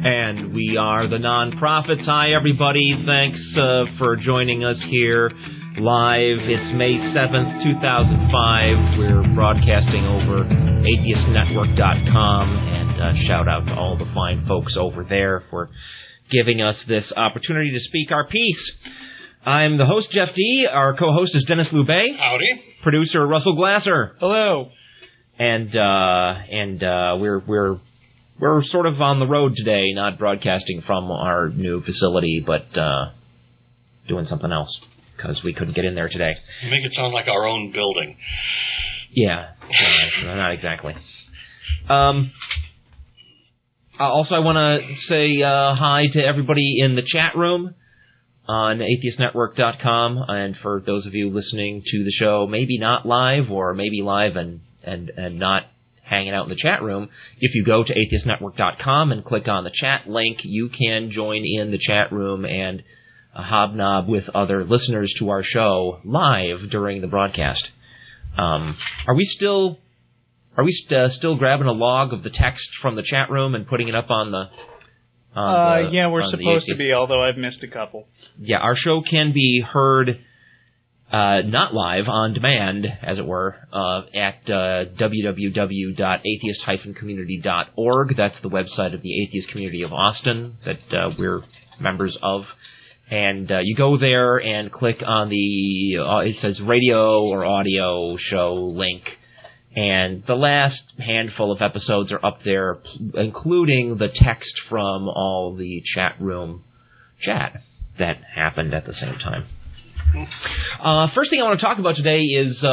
And we are the Nonprofits. Hi, everybody. Thanks for joining us here live. It's May 7th, 2005. We're broadcasting over atheistnetwork.com. And shout out to all the fine folks over there for giving us this opportunity to speak our piece. I'm the host, Jeff D. Our co-host is Denis Loubet. Howdy. Producer, Russell Glasser. Hello. And we're sort of on the road today, not broadcasting from our new facility, but doing something else, because we couldn't get in there today. You make it sound like our own building. Yeah, not exactly. Also, I want to say hi to everybody in the chat room on atheistnetwork.com, and for those of you listening to the show, maybe not live, or maybe live and not hanging out in the chat room, if you go to atheistnetwork.com and click on the chat link, you can join in the chat room and hobnob with other listeners to our show live during the broadcast. Are we still grabbing a log of the text from the chat room and putting it up on the... yeah, we're supposed to be, although I've missed a couple. Yeah, our show can be heard not live, on demand, as it were, at www.atheist-community.org. That's the website of the Atheist Community of Austin that we're members of. And you go there and click on the, it says radio or audio show link. And the last handful of episodes are up there, including the text from all the chat room chat that happened at the same time. First thing I want to talk about today is,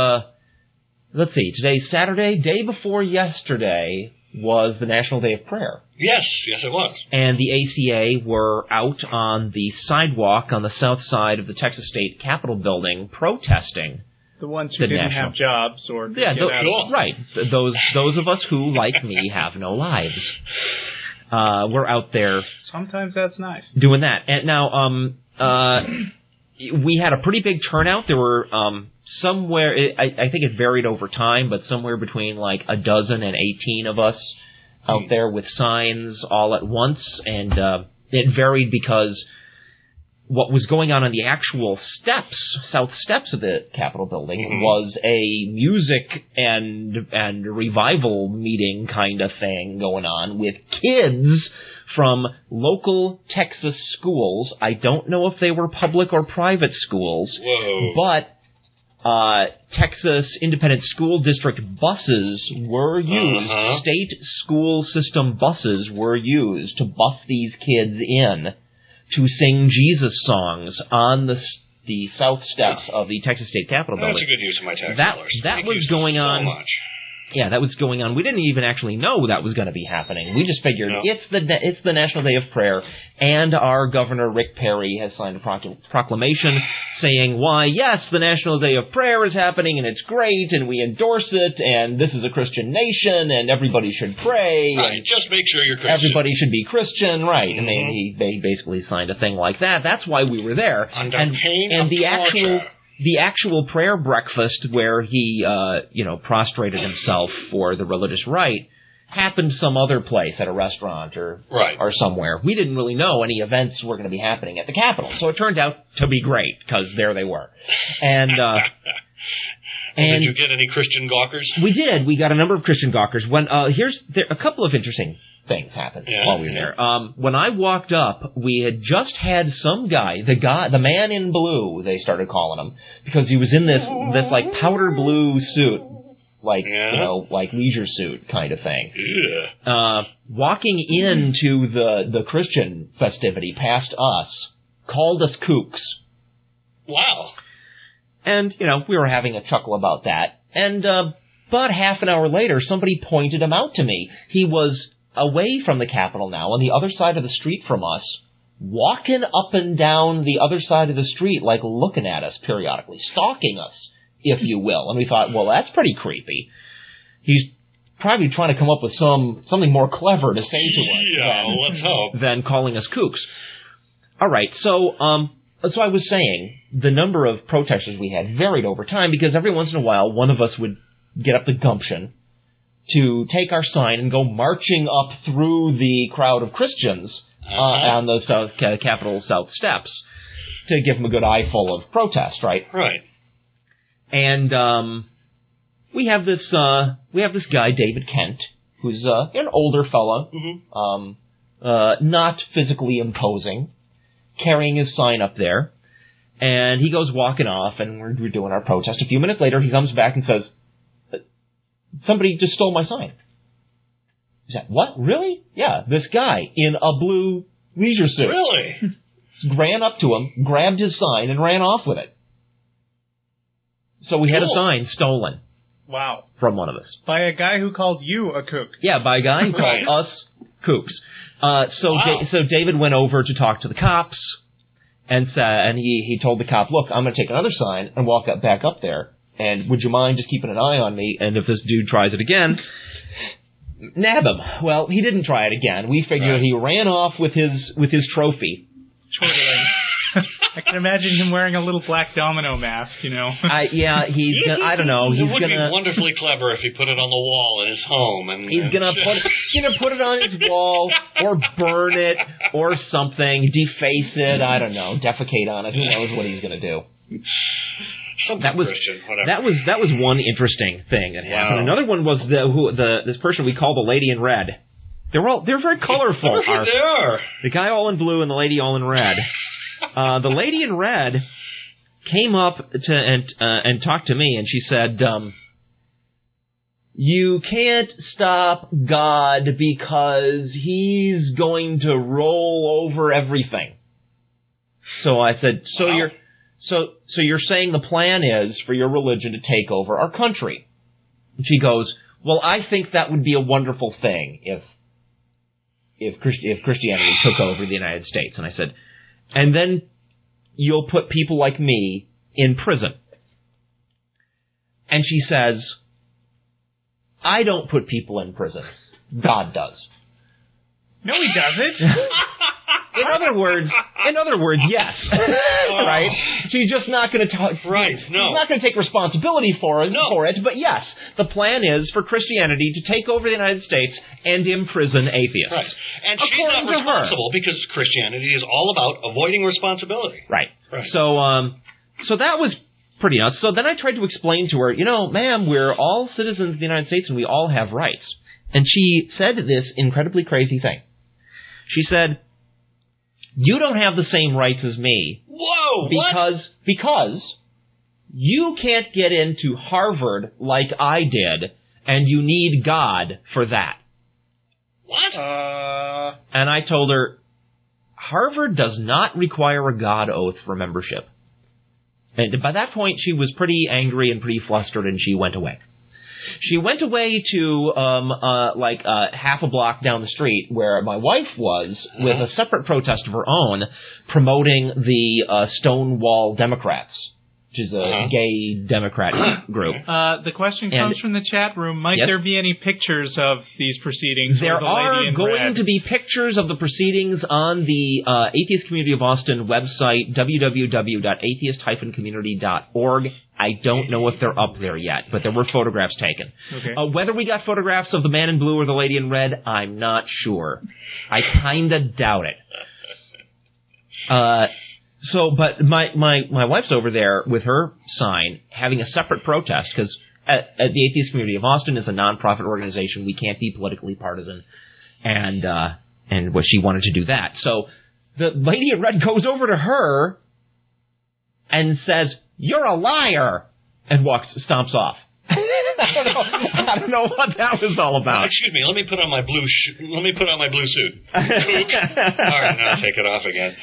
let's see, today's Saturday. Day before yesterday was the National Day of Prayer. Yes it was. And the ACA were out on the sidewalk on the south side of the Texas State Capitol building protesting. The ones who didn't have jobs or right. Those of us who, like me, have no lives. We're out there. Sometimes that's nice. Doing that. And now, we had a pretty big turnout. There were somewhere, I think it varied over time, but somewhere between like a dozen and 18 of us out there with signs all at once. And it varied because what was going on the actual south steps of the Capitol building was a music and revival meeting kind of thing going on with kids from local Texas schools. I don't know if they were public or private schools. Whoa. But Texas Independent School District buses were used. State school system buses were used to bus these kids in to sing Jesus songs on the south steps of the Texas State Capitol building. That's a good use of my tax dollars. That was going on. So much. Yeah, that was going on. We didn't even actually know that was going to be happening. We just figured it's the National Day of Prayer, and our Governor Rick Perry has signed a proclamation saying, why, yes, the National Day of Prayer is happening, and it's great, and we endorse it, and this is a Christian nation, and everybody should pray. Right, just make sure you're Christian. Everybody should be Christian, right. And they basically signed a thing like that. That's why we were there. Under pain of torture. The actual prayer breakfast where he, prostrated himself for the religious right happened some other place at a restaurant or somewhere. We didn't really know any events were going to be happening at the Capitol, so it turned out to be great because there they were. And did you get any Christian gawkers? We did. We got a number of Christian gawkers. When a couple of interesting things happened while we were there. When I walked up, we had just had some guy, the man in blue, they started calling him, because he was in this like powder blue suit, like leisure suit kind of thing. Yeah. Walking into the Christian festivity past us, called us kooks. Wow. And we were having a chuckle about that. And about half an hour later, somebody pointed him out to me. He was away from the Capitol now, on the other side of the street from us, walking up and down the other side of the street, like looking at us periodically, stalking us, if you will. And we thought, well, that's pretty creepy. He's probably trying to come up with something more clever to say to us let's hope. Than calling us kooks. All right, so I was saying, the number of protesters we had varied over time, because every once in a while, one of us would get up the gumption to take our sign and go marching up through the crowd of Christians on the Capitol South steps to give them a good eyeful of protest, right? Right. And we have this guy, David Kent, who's an older fella, not physically imposing, carrying his sign up there, and he goes walking off, and we're doing our protest. A few minutes later, he comes back and says, "Somebody just stole my sign." He said, "What? Really?" "Yeah, this guy in a blue leisure suit." Really? Ran up to him, grabbed his sign, and ran off with it. So we had a sign stolen. Wow. From one of us. By a guy who called you a kook. Yeah, by a guy who called us kooks. So David went over to talk to the cops, and he told the cop, "Look, I'm going to take another sign and walk back up there, and would you mind just keeping an eye on me, and if this dude tries it again, nab him." Well, he didn't try it again. We figured he ran off with his trophy. Chortling. I can imagine him wearing a little black domino mask, Yeah, I don't know. It would be wonderfully clever if he put it on the wall in his home. He's gonna put it on his wall, or burn it, or something, deface it. I don't know, defecate on it. Who knows what he's gonna do? That was one interesting thing that happened. Another one was this person we call the Lady in Red. They're very colorful. They are. The guy all in blue and the lady all in red. The lady in red came up and talked to me, and she said, "You can't stop God because he's going to roll over everything." So I said, "So you're saying the plan is for your religion to take over our country?" And she goes, "Well, I think that would be a wonderful thing if Christianity took over the United States." And I said, "And then you'll put people like me in prison." And she says, "I don't put people in prison. God does." No, he doesn't. In other words, yes. Right? She's just not going to talk. Right. No. She's not going to take responsibility for it. But yes, the plan is for Christianity to take over the United States and imprison atheists. Right. And she's not responsible because Christianity is all about avoiding responsibility. Right. So that was pretty nuts. So then I tried to explain to her, ma'am, we're all citizens of the United States and we all have rights. And she said this incredibly crazy thing. She said, "You don't have the same rights as me." Whoa! Because you can't get into Harvard like I did, and you need God for that. What? And I told her, Harvard does not require a God oath for membership. And by that point, she was pretty angry and pretty flustered, and she went away. She went away to half a block down the street where my wife was with a separate protest of her own promoting the Stonewall Democrats, which is a gay Democrat group. The question comes from the chat room. Might there be any pictures of these proceedings? There are going to be pictures of the proceedings on the Atheist Community of Austin website, www.atheist-community.org. I don't know if they're up there yet, but there were photographs taken. Okay. Whether we got photographs of the man in blue or the lady in red, I'm not sure. I kind of doubt it. But my wife's over there with her sign having a separate protest because at the Atheist Community of Austin is a nonprofit organization. We can't be politically partisan, and she wanted to do that. So the lady in red goes over to her and says, "You're a liar," and stomps off. I don't know what that was all about. Excuse me. Let me put on my blue suit. All right, now take it off again.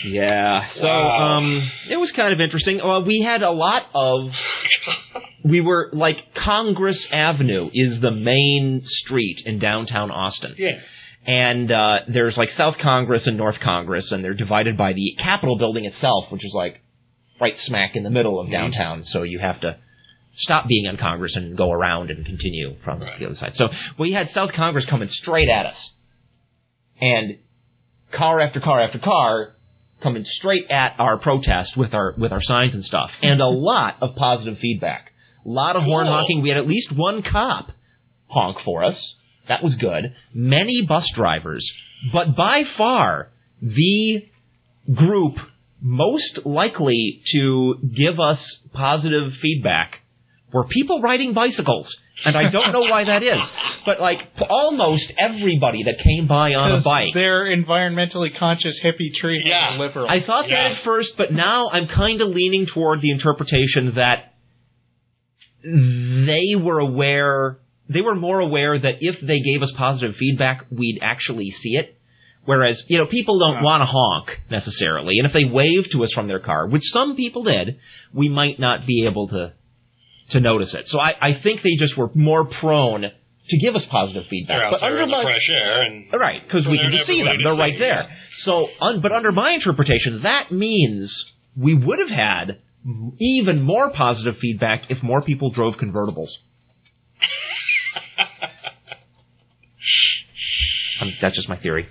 Yeah. So it was kind of interesting. We had a lot of. We were like Congress Avenue is the main street in downtown Austin. Yeah. And there's like South Congress and North Congress, and they're divided by the Capitol building itself, which is like right smack in the middle of downtown. So you have to stop being on Congress and go around and continue from the other side. So we had South Congress coming straight at us. And car after car after car coming straight at our protest with our signs and stuff. And a lot of positive feedback. A lot of horn honking. We had at least one cop honk for us. That was good. Many bus drivers. But by far, the group most likely to give us positive feedback were people riding bicycles. And I don't know why that is. But, like, almost everybody that came by on a bike. They're environmentally conscious hippie tree liberal. I thought that at first, but now I'm kind of leaning toward the interpretation that they were more aware that if they gave us positive feedback, we'd actually see it. Whereas, people don't want to honk, necessarily. And if they wave to us from their car, which some people did, we might not be able to notice it. So I think they just were more prone to give us positive feedback. But under the fresh air. Right, because we can just see them. They're right there. So, but under my interpretation, that means we would have had even more positive feedback if more people drove convertibles. That's just my theory.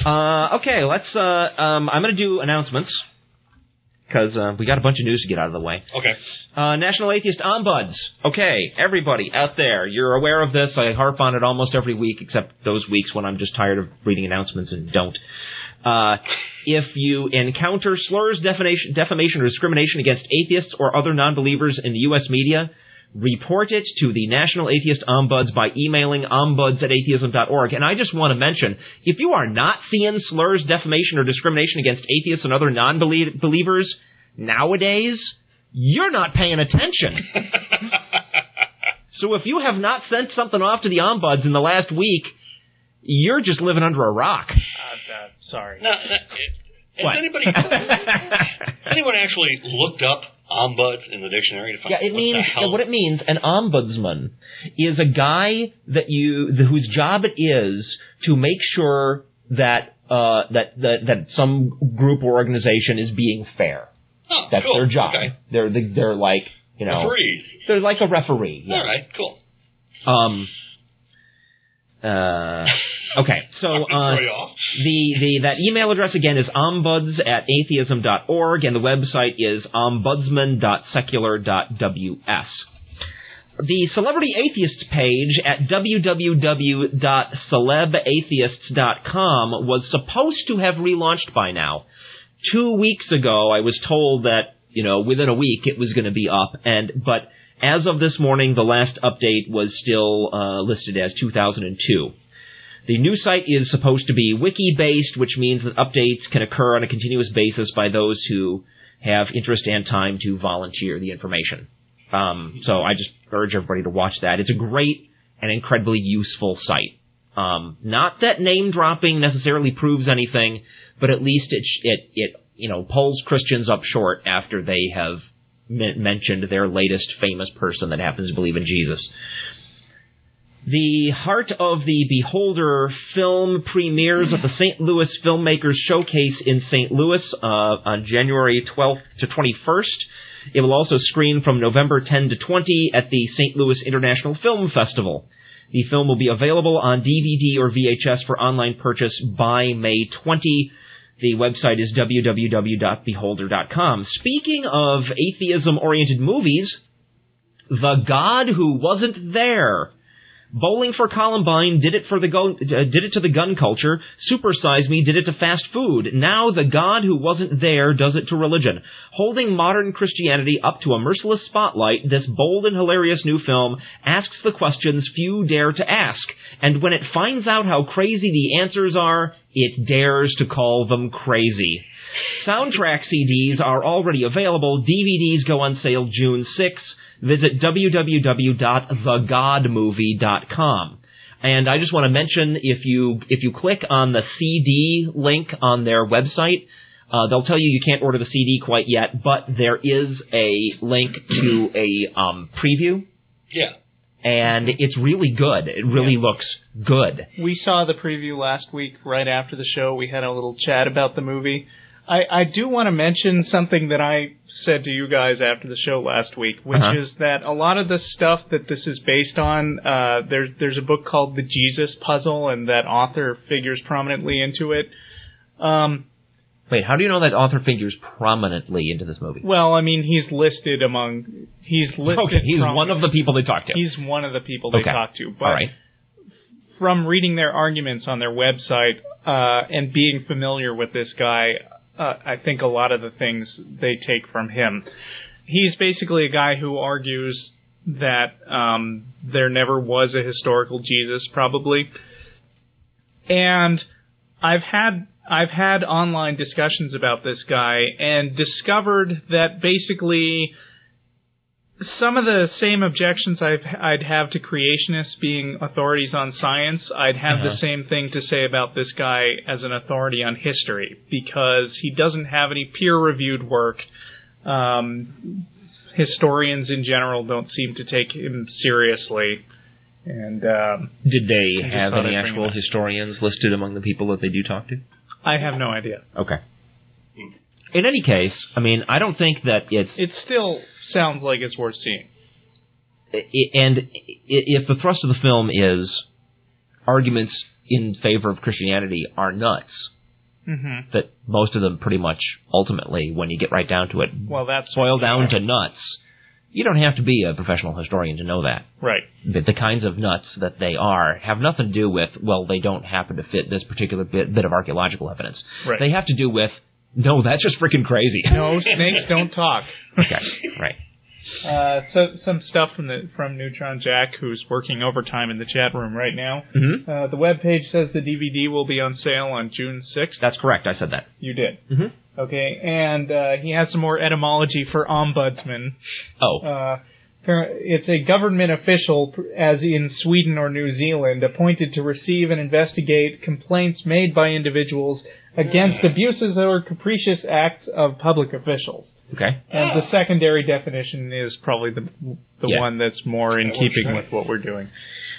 Okay, let's. I'm going to do announcements because we got a bunch of news to get out of the way. Okay. National Atheist Ombuds. Okay, everybody out there, you're aware of this. I harp on it almost every week, except those weeks when I'm just tired of reading announcements and don't. If you encounter slurs, defamation, or discrimination against atheists or other non-believers in the U.S. media, report it to the National Atheist Ombuds by emailing ombuds@atheism.org. And I just want to mention, if you are not seeing slurs, defamation, or discrimination against atheists and other non-believers nowadays, you're not paying attention. So if you have not sent something off to the Ombuds in the last week, you're just living under a rock. Sorry. Now, has anyone actually looked up ombuds in the dictionary to find what it means, an ombudsman is a guy whose job it is to make sure that that some group or organization is being fair. Oh, that's cool. their job. Okay. They're like, referees. They're like a referee. Yeah. All right, cool. Okay, so that email address again is ombuds@atheism.org, and the website is ombudsman.secular.ws. The Celebrity Atheists page at www.celebatheists.com was supposed to have relaunched by now. 2 weeks ago, I was told that, within a week it was going to be up, but as of this morning, the last update was still listed as 2002. The new site is supposed to be wiki-based, which means that updates can occur on a continuous basis by those who have interest and time to volunteer the information. So I just urge everybody to watch that. It's a great and incredibly useful site. Not that name-dropping necessarily proves anything, but at least it pulls Christians up short after they have mentioned their latest famous person that happens to believe in Jesus. The Heart of the Beholder film premieres at the St. Louis Filmmakers Showcase in St. Louis on January 12th to 21st. It will also screen from November 10 to 20 at the St. Louis International Film Festival. The film will be available on DVD or VHS for online purchase by May 20. The website is www.beholder.com. Speaking of atheism-oriented movies, The God Who Wasn't There. Bowling for Columbine did it to the gun culture. Super Size Me did it to fast food. Now The God Who Wasn't There does it to religion. Holding modern Christianity up to a merciless spotlight, this bold and hilarious new film asks the questions few dare to ask. And when it finds out how crazy the answers are, it dares to call them crazy. Soundtrack CDs are already available. DVDs go on sale June 6. Visit www.thegodmovie.com. And I just want to mention, if you click on the CD link on their website, they'll tell you can't order the CD quite yet, but there is a link to a preview. Yeah. And it's really good. It really looks good. We saw the preview last week right after the show. We had a little chat about the movie. I do want to mention something that I said to you guys after the show last week, which is that a lot of the stuff that this is based on, there's a book called The Jesus Puzzle, and that author figures prominently into it. Wait, how do you know that author figures prominently into this movie? Well, I mean, he's listed. Okay, he's one of the people they talk to. He's one of the people they talk to. But all right. From reading their arguments on their website and being familiar with this guy, I think a lot of the things they take from him. He's basically a guy who argues that there never was a historical Jesus, probably. And I've had online discussions about this guy and discovered that basically some of the same objections I'd have to creationists being authorities on science, I'd have the same thing to say about this guy as an authority on history, because he doesn't have any peer-reviewed work. Historians in general don't seem to take him seriously. And did they have any actual historians listed among the people that they do talk to? I have no idea. Okay. In any case, I mean, I don't think that it's... It still sounds like it's worth seeing. And if the thrust of the film is arguments in favor of Christianity are nuts, that most of them pretty much ultimately, when you get right down to it, boil down to nuts. You don't have to be a professional historian to know that. Right. The kinds of nuts that they are have nothing to do with, well, they don't happen to fit this particular bit of archaeological evidence. Right. They have to do with, no, that's just freaking crazy. No, snakes don't talk. Okay, right. So some stuff from Neutron Jack, who's working overtime in the chat room right now. The webpage says the DVD will be on sale on June 6th. That's correct. I said that. You did. Okay, and he has some more etymology for ombudsman. Oh. It's a government official, as in Sweden or New Zealand, appointed to receive and investigate complaints made by individuals against abuses or capricious acts of public officials. Okay. And the secondary definition is probably the one that's more in keeping with what we're doing.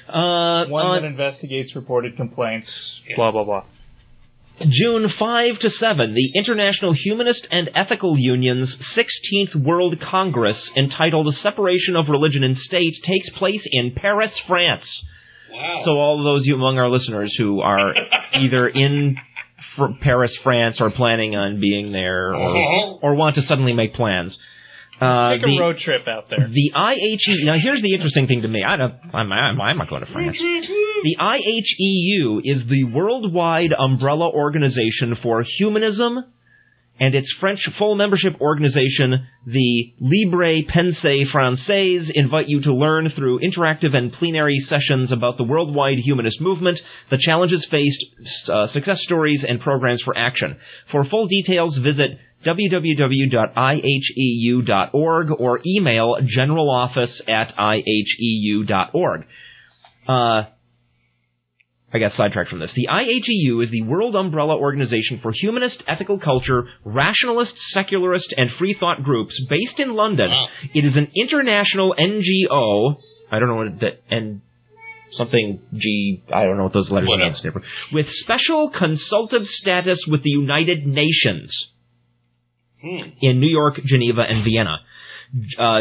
One that investigates reported complaints, blah, blah, blah. June 5 to 7, the International Humanist and Ethical Union's 16th World Congress, entitled Separation of Religion and State, takes place in Paris, France. Wow. So all of those among our listeners who are either in Paris, France, or planning on being there, or want to suddenly make plans. Take a road trip out there. The IHE... Now, here's the interesting thing to me. I'm not going to France. The IHEU is the worldwide umbrella organization for humanism, and its French full membership organization, the Libre Pensée Française, invite you to learn through interactive and plenary sessions about the worldwide humanist movement, the challenges faced, success stories, and programs for action. For full details, visit www.iheu.org or email generaloffice@iheu.org. I got sidetracked from this. The IHEU is the world umbrella organization for humanist, ethical culture, rationalist, secularist, and free thought groups based in London. Wow. It is an international NGO. I don't know what that and something G. I don't know what those letters mean. With special consultative status with the United Nations in New York, Geneva, and Vienna.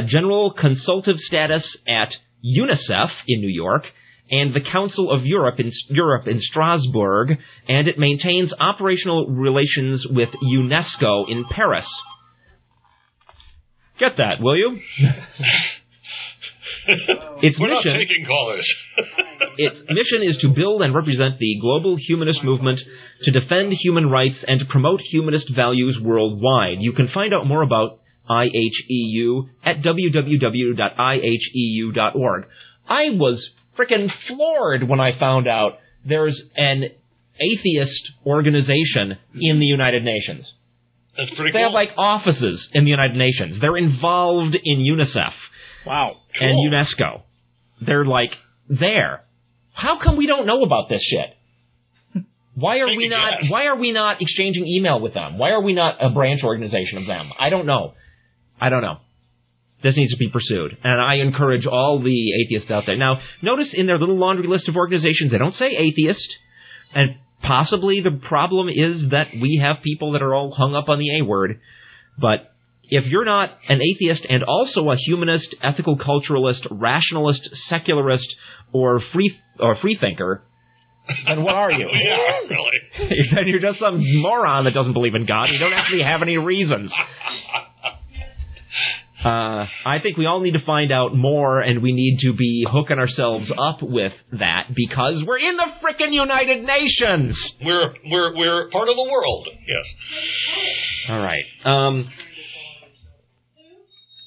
General consultative status at UNICEF in New York, and the Council of Europe in Strasbourg, and it maintains operational relations with UNESCO in Paris. Get that, will you? We're not taking callers. Its mission is to build and represent the global humanist movement, to defend human rights, and to promote humanist values worldwide. You can find out more about IHEU at www.iheu.org. I was frickin' floored when I found out there's an atheist organization in the United Nations. That's pretty cool. They have, like, offices in the United Nations. They're involved in UNICEF. Wow. Cool. And UNESCO. They're, like, there. How come we don't know about this shit? Why are we not exchanging email with them? Why are we not a branch organization of them? I don't know. This needs to be pursued. And I encourage all the atheists out there. Now, notice in their little laundry list of organizations, they don't say atheist. And possibly the problem is that we have people that are all hung up on the A word. But if you're not an atheist and also a humanist, ethical culturalist, rationalist, secularist, or free thinker, then what are you? Yeah, really. Then you're just some moron that doesn't believe in God. You don't actually have any reasons. I think we all need to find out more, and we need to be hooking ourselves up with that because we're in the frickin' United Nations. We're part of the world. Yes. All right.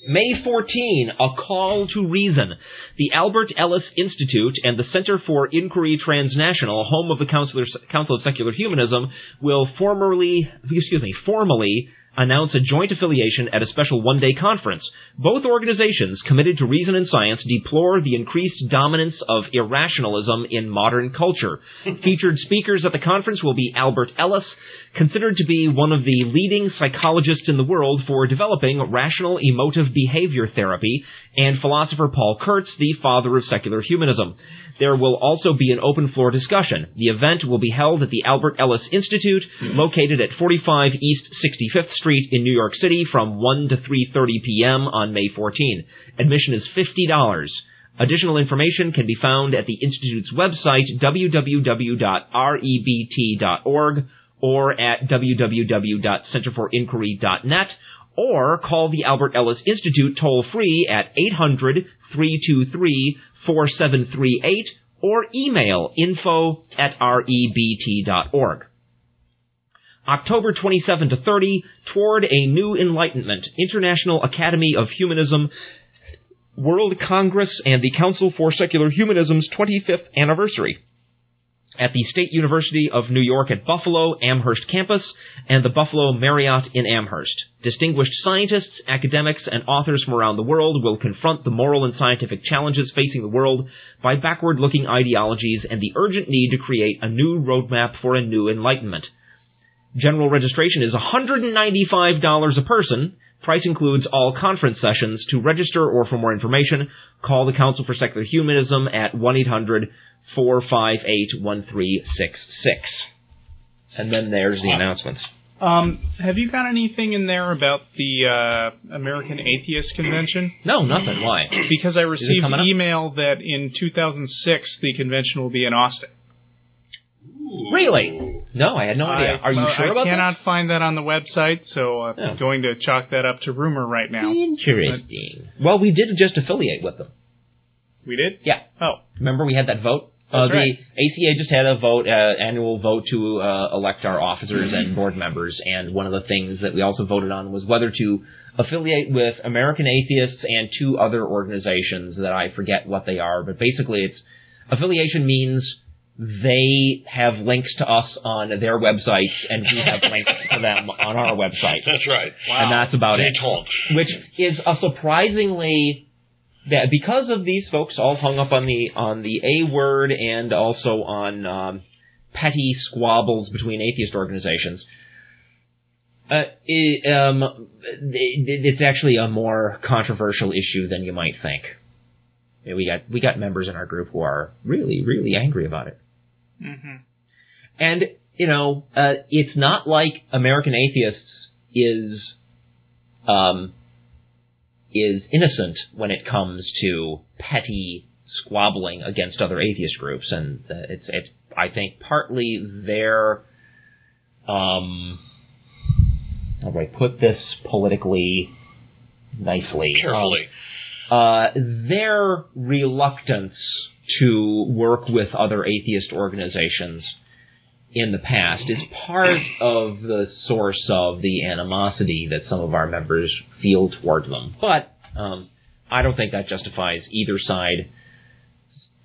May 14, a call to reason. The Albert Ellis Institute and the Center for Inquiry Transnational, home of the Council of Secular Humanism, will formally announce a joint affiliation at a special one-day conference. Both organizations, committed to reason and science, deplore the increased dominance of irrationalism in modern culture. Featured speakers at the conference will be Albert Ellis, considered to be one of the leading psychologists in the world for developing rational emotive behavior therapy, and philosopher Paul Kurtz, the father of secular humanism. There will also be an open-floor discussion. The event will be held at the Albert Ellis Institute, located at 45 East 65th Street in New York City from 1 to 3:30 p.m. on May 14. Admission is $50. Additional information can be found at the Institute's website, www.rebt.org, or at www.centerforinquiry.net, or call the Albert Ellis Institute toll-free at 800-323-4738, or email info@rebt.org. October 27 to 30, Toward a New Enlightenment, International Academy of Humanism, World Congress, and the Council for Secular Humanism's 25th anniversary at the State University of New York at Buffalo, Amherst campus, and the Buffalo Marriott in Amherst. Distinguished scientists, academics, and authors from around the world will confront the moral and scientific challenges facing the world by backward-looking ideologies and the urgent need to create a new roadmap for a new enlightenment. General registration is $195 a person. Price includes all conference sessions. To register or for more information, call the Council for Secular Humanism at 1-800-458-1366. And then there's the announcements. Have you got anything in there about the American Atheist Convention? No, nothing. Why? Because I received an email that in 2006 the convention will be in Austin. Really? No, I had no idea. Are you sure about that? I cannot find that on the website, so I'm going to chalk that up to rumor right now. Interesting. Well, we did just affiliate with them. We did? Yeah. Oh. Remember we had that vote? That's right. The ACA just had a vote, annual vote to elect our officers and board members, and one of the things that we also voted on was whether to affiliate with American Atheists and two other organizations that I forget what they are, but basically it's affiliation means they have links to us on their websites, and we have links to them on our website. That's right. Wow. And that's about it. Talk. Which is a surprisingly, because of these folks all hung up on the A word and also on petty squabbles between atheist organizations, it's actually a more controversial issue than you might think. We got members in our group who are really, really angry about it. Mm-hmm. And, it's not like American Atheists is innocent when it comes to petty squabbling against other atheist groups. And it's I think, partly their, how do I put this politically nicely? Carefully. Their reluctance to work with other atheist organizations in the past is part of the source of the animosity that some of our members feel toward them. But I don't think that justifies either side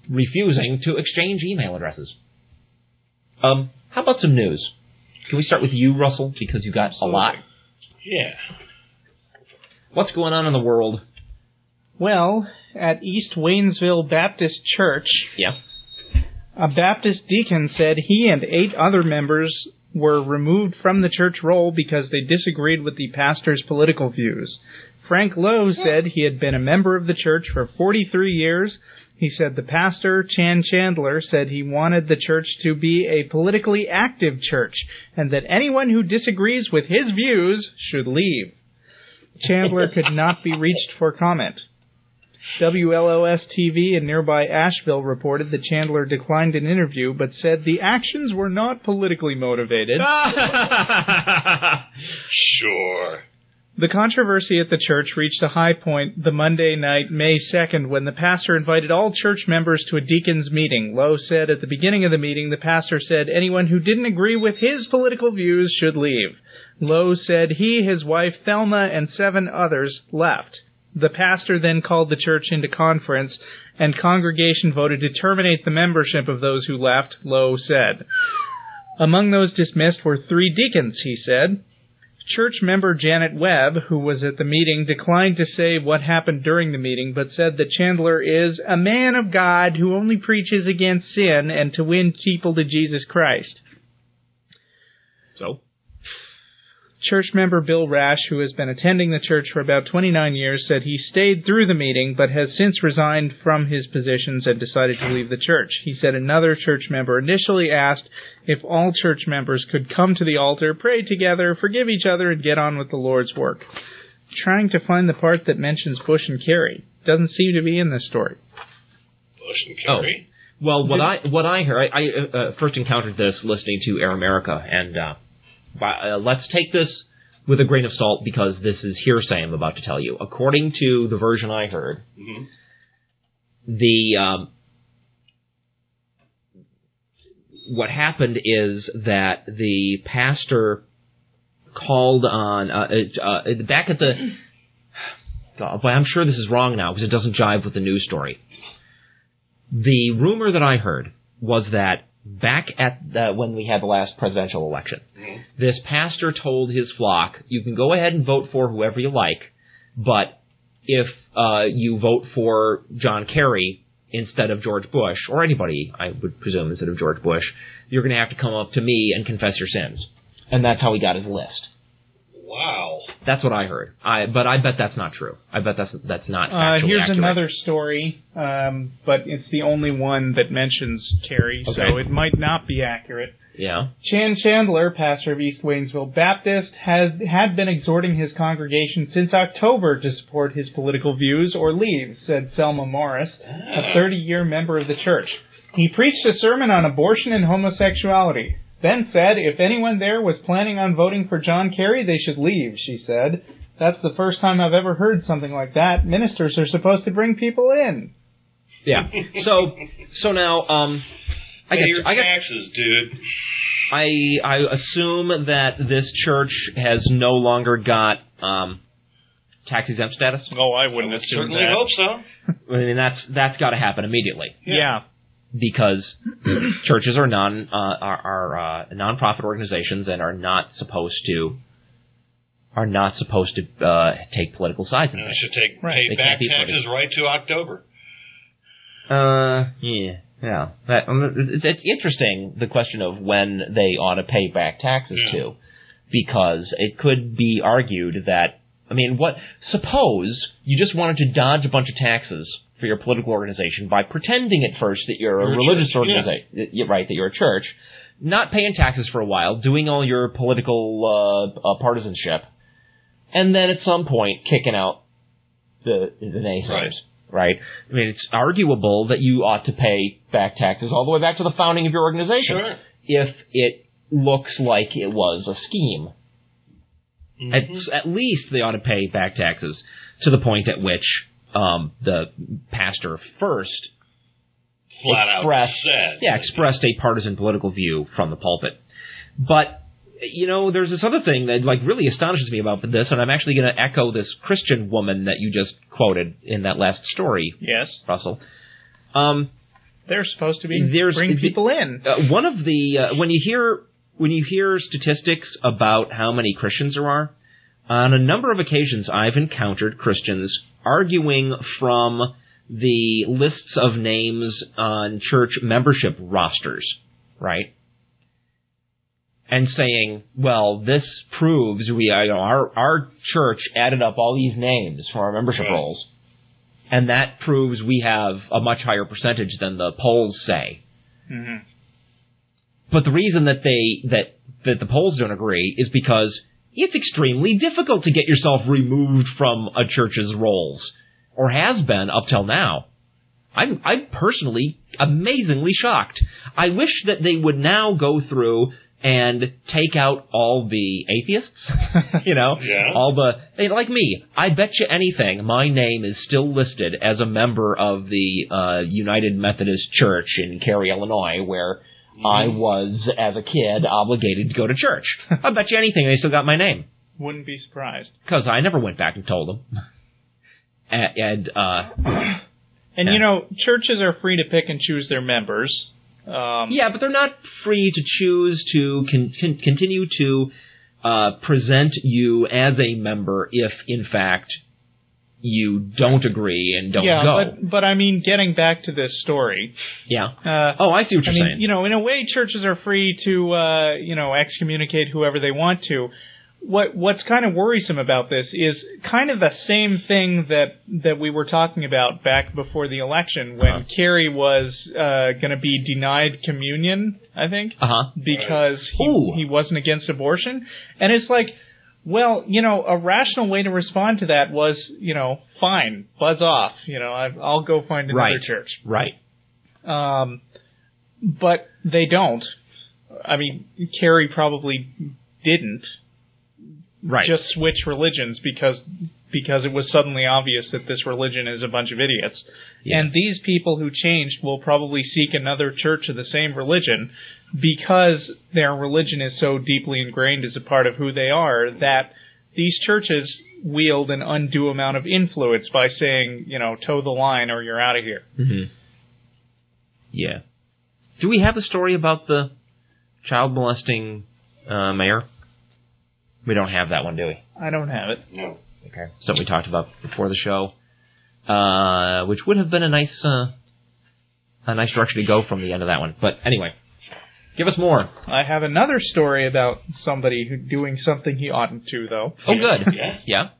refusing to exchange email addresses. How about some news? Can we start with you, Russell, because you got a lot? Yeah. What's going on in the world? Well, at East Waynesville Baptist Church, a Baptist deacon said he and 8 other members were removed from the church roll because they disagreed with the pastor's political views. Frank Lowe said he had been a member of the church for 43 years. He said the pastor, Chan Chandler, said he wanted the church to be a politically active church and that anyone who disagrees with his views should leave. Chandler could not be reached for comment. WLOS-TV in nearby Asheville reported that Chandler declined an interview, but said the actions were not politically motivated. Sure. The controversy at the church reached a high point the Monday night, May 2nd, when the pastor invited all church members to a deacons' meeting. Lowe said at the beginning of the meeting, the pastor said anyone who didn't agree with his political views should leave. Lowe said he, his wife, Thelma, and 7 others left. The pastor then called the church into conference, and congregation voted to terminate the membership of those who left, Lowe said. Among those dismissed were 3 deacons, he said. Church member Janet Webb, who was at the meeting, declined to say what happened during the meeting, but said that Chandler is a man of God who only preaches against sin and to win people to Jesus Christ. So? Church member Bill Rash, who has been attending the church for about 29 years, said he stayed through the meeting but has since resigned from his positions and decided to leave the church. He said another church member initially asked if all church members could come to the altar, pray together, forgive each other, and get on with the Lord's work. Trying to find the part that mentions Bush and Kerry. Doesn't seem to be in this story. Bush and Kerry? Oh. Well, what I heard, I first encountered this listening to Air America, and let's take this with a grain of salt because this is hearsay I'm about to tell you. According to the version I heard, what happened is that the pastor called on back at the. Boy, I'm sure this is wrong now because it doesn't jive with the news story. The rumor that I heard was that back at when we had the last presidential election, this pastor told his flock, you can go ahead and vote for whoever you like, but if you vote for John Kerry instead of George Bush, or anybody, I would presume, instead of George Bush, you're going to have to come up to me and confess your sins. And that's how he got his list. Wow. That's what I heard. But I bet that's not true. I bet that's not factually here's accurate. another story, but it's the only one that mentions Kerry, so it might not be accurate. Yeah. Chandler, pastor of East Waynesville Baptist, had been exhorting his congregation since October to support his political views or leave, said Selma Morris, a 30-year member of the church. He preached a sermon on abortion and homosexuality. Then said if anyone there was planning on voting for John Kerry, they should leave, she said. That's the first time I've ever heard something like that. Ministers are supposed to bring people in. Yeah. So now, I get taxes, dude. I assume that this church has no longer got tax-exempt status. Oh, I wouldn't assume certainly that. hope so. I mean, that's got to happen immediately. Yeah. Because churches are nonprofit organizations and are not supposed to take political sides. They should pay back taxes right to October. Yeah. It's interesting, the question of when they ought to pay back taxes to, because it could be argued that, I mean, suppose you just wanted to dodge a bunch of taxes for your political organization by pretending at first that you're a religious organization, right, that you're a church, not paying taxes for a while, doing all your political partisanship, and then at some point kicking out the naysayers. Right? I mean, it's arguable that you ought to pay back taxes all the way back to the founding of your organization if it looks like it was a scheme. At least they ought to pay back taxes to the point at which the pastor first expressed a partisan political view from the pulpit. But, you know, there's this other thing that really astonishes me about this, and I'm actually going to echo this Christian woman that you just quoted in that last story. Yes, Russell. They're supposed to bring people in. One of the when you hear statistics about how many Christians there are, on a number of occasions I've encountered Christians arguing from the lists of names on church membership rosters, right? And saying, well, this proves our church added up all these names for our membership rolls, and that proves we have a much higher percentage than the polls say. Mm-hmm. But the reason that the polls don't agree is because it's extremely difficult to get yourself removed from a church's rolls. or has been up till now. I'm personally amazingly shocked. I wish that they would now go through and take out all the atheists, all the, like me, I bet you anything, my name is still listed as a member of the United Methodist Church in Cary, Illinois, where I was, as a kid, obligated to go to church. I bet you anything they still got my name. Wouldn't be surprised. Because I never went back and told them. And churches are free to pick and choose their members. Yeah, but they're not free to choose to continue to present you as a member if, in fact, you don't agree and don't go. Yeah, but I mean, getting back to this story. Yeah. I see what you're saying. In a way, churches are free to, excommunicate whoever they want to. What's kind of worrisome about this is kind of the same thing that we were talking about back before the election when Kerry was going to be denied communion, I think, because he wasn't against abortion. And it's like, well, a rational way to respond to that was, fine, buzz off. I'll go find another church. Right. But they don't. I mean, Kerry probably didn't. Right. Just switch religions because it was suddenly obvious that this religion is a bunch of idiots. Yeah. And these people who changed will probably seek another church of the same religion because their religion is so deeply ingrained as a part of who they are that these churches wield an undue amount of influence by saying, toe the line or you're out of here. Mm-hmm. Yeah. Do we have a story about the child molesting mayor? We don't have that one, do we? I don't have it. No. Okay. Something we talked about before the show, which would have been a nice direction to go from the end of that one. But anyway, give us more. I have another story about somebody doing something he oughtn't to, though. Oh, good. Yeah.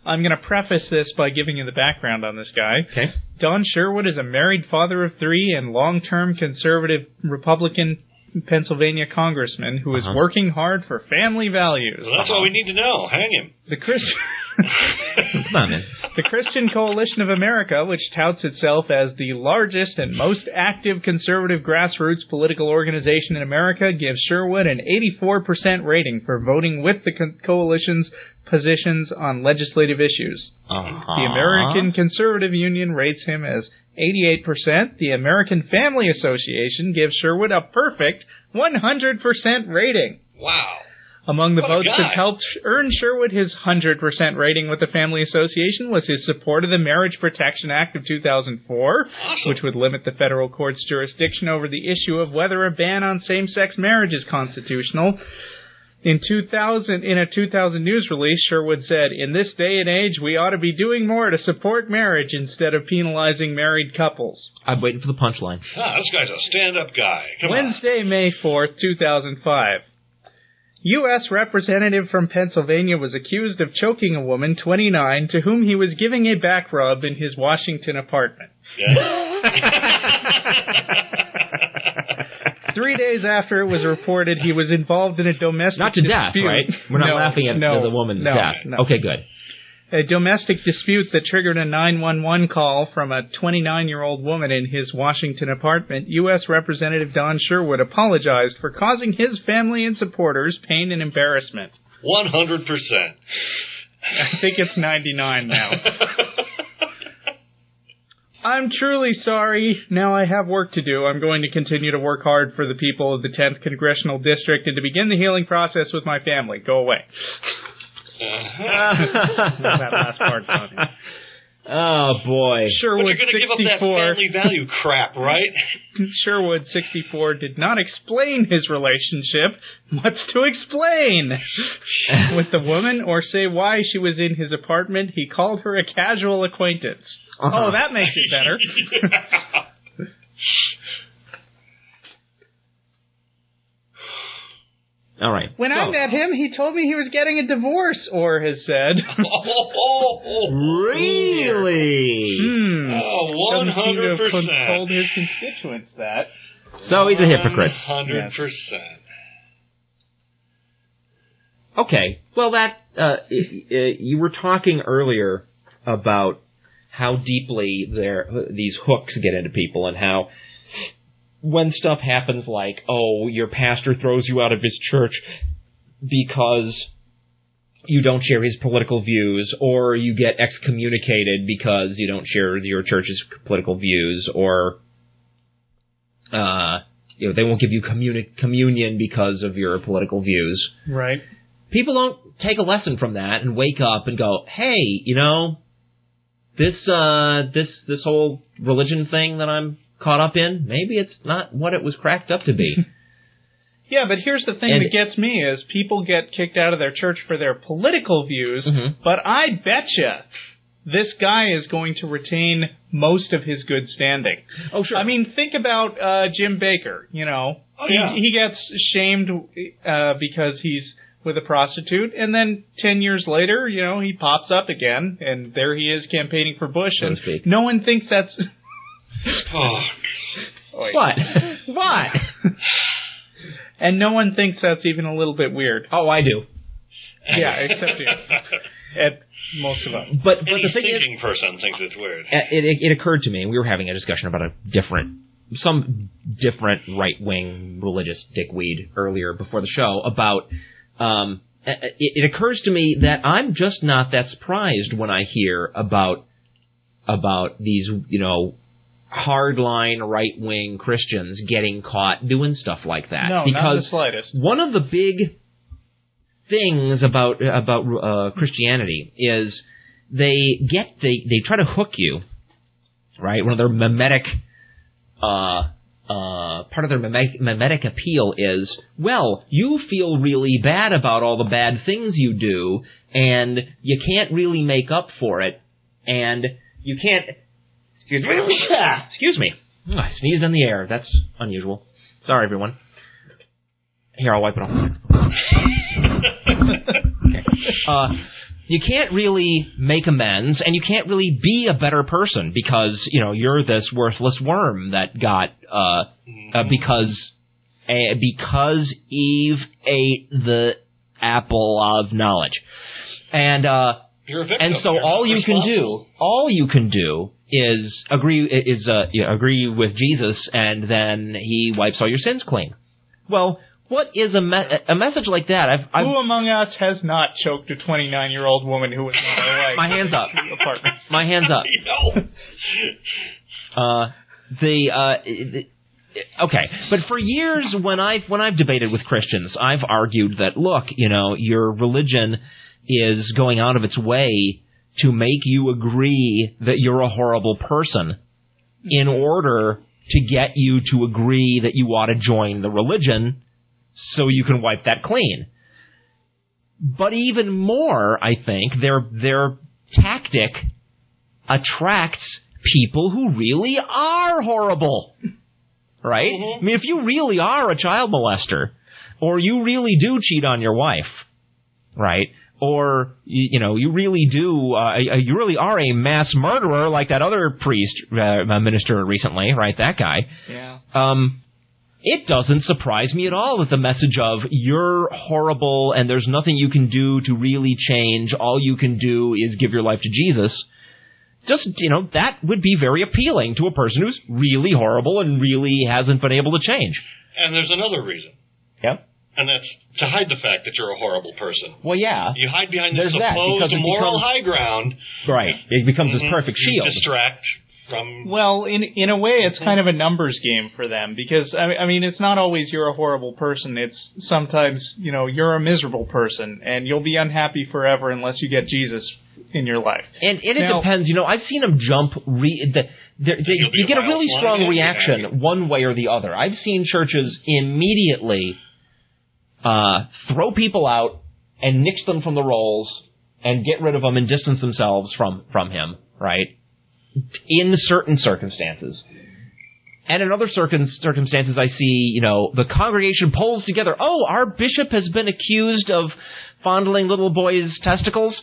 I'm going to preface this by giving you the background on this guy. Okay. Don Sherwood is a married father of 3 and long-term conservative Republican Pennsylvania congressman who is working hard for family values. Well, that's all we need to know. Hang him. The Christian Come on, man. The Christian Coalition of America, which touts itself as the largest and most active conservative grassroots political organization in America, gives Sherwood an 84% rating for voting with the coalition's positions on legislative issues. The American Conservative Union rates him as 88%. The American Family Association gives Sherwood a perfect 100% rating. Wow. Among the votes that helped earn Sherwood his 100% rating with the Family Association was his support of the Marriage Protection Act of 2004, which would limit the federal court's jurisdiction over the issue of whether a ban on same-sex marriage is constitutional. In a 2000 news release, Sherwood said, "In this day and age, we ought to be doing more to support marriage instead of penalizing married couples." I'm waiting for the punchline. This guy's a stand-up guy. Wednesday, May 4th, 2005. U.S. representative from Pennsylvania was accused of choking a woman, 29, to whom he was giving a back rub in his Washington apartment. Yeah. 3 days after it was reported, he was involved in a domestic Not to dispute. death, right? We're not laughing at the woman's death. No. Okay, good. A domestic dispute that triggered a 911 call from a 29-year-old woman in his Washington apartment. U.S. Representative Don Sherwood apologized for causing his family and supporters pain and embarrassment. 100%. I think it's 99 now. I'm truly sorry. Now I have work to do. I'm going to continue to work hard for the people of the 10th Congressional District and to begin the healing process with my family. Go away. That last part, Tony. Oh, boy. Sherwood, but you're going to give up that family value crap, right? Sherwood, 64, did not explain his relationship. What's to explain? With the woman, or say why she was in his apartment. He called her a casual acquaintance. Oh, that makes it better. All right. When I met him, he told me he was getting a divorce, Orr has said. Really? 100%. Doesn't seem to have told his constituents that. So he's a hypocrite. 100%. Okay. Well, that you were talking earlier about how deeply these hooks get into people, and how when stuff happens like, oh, your pastor throws you out of his church because you don't share his political views, or you get excommunicated because you don't share your church's political views, or they won't give you communion because of your political views. Right. People don't take a lesson from that and wake up and go, hey, this whole religion thing that I'm caught up in, maybe it's not what it was cracked up to be. Yeah, but here's the thing that gets me is people get kicked out of their church for their political views, but I betcha this guy is going to retain most of his good standing. Oh, sure. I mean, think about Jim Bakker, Oh, yeah. He gets shamed because he's with a prostitute, and then 10 years later, he pops up again, and there he is campaigning for Bush, and no one thinks that's... What? What? And no one thinks that's even a little bit weird. Oh, I do. Yeah, except you. At most of them. But any the thing thinking person thinks it's weird. It occurred to me, we were having a discussion about some different right-wing religious dickweed earlier before the show about... it occurs to me that I'm just not that surprised when I hear about these, hardline right-wing Christians getting caught doing stuff like that. No, because not the slightest. One of the big things about Christianity is they try to hook you, right? One of their mimetic part of their mimetic appeal is, well, you feel really bad about all the bad things you do, and you can't really make up for it, and you can't... Excuse me. I sneezed in the air. That's unusual. Sorry, everyone. Here, I'll wipe it off. Okay. You can't really make amends, and you can't really be a better person because, you're this worthless worm that got, because Eve ate the apple of knowledge. And, you're a victim. And so all you can do is agree with Jesus, and then he wipes all your sins clean. Well, what is a message like that? Who among us has not choked a 29-year-old woman who was not our wife? My hands up. My hands up. Okay, but for years when I've debated with Christians, I've argued that, look, your religion is going out of its way to make you agree that you're a horrible person in order to get you to agree that you ought to join the religion so you can wipe that clean. But even more, I think, their tactic attracts people who really are horrible. Right? Mm-hmm. I mean, if you really are a child molester, or you really do cheat on your wife, right? Or, you really do, you really are a mass murderer like that other priest, minister recently, right? That guy. Yeah. It doesn't surprise me at all that the message of you're horrible and there's nothing you can do to really change, all you can do is give your life to Jesus, just, that would be very appealing to a person who's really horrible and really hasn't been able to change. And there's another reason. Yep. And that's to hide the fact that you're a horrible person. Well, yeah. You hide behind this supposed moral high ground. Right. It becomes this perfect shield. Distract from... Well, in a way, it's kind of a numbers game for them. Because, I mean, it's not always you're a horrible person. It's sometimes, you're a miserable person. And you'll be unhappy forever unless you get Jesus in your life. And it depends. I've seen them jump... you get a really strong reaction one way or the other. I've seen churches immediately... throw people out and nix them from the rolls and get rid of them and distance themselves from him, right? In certain circumstances. And in other circumstances, I see, the congregation pulls together. Oh, our bishop has been accused of fondling little boys' testicles.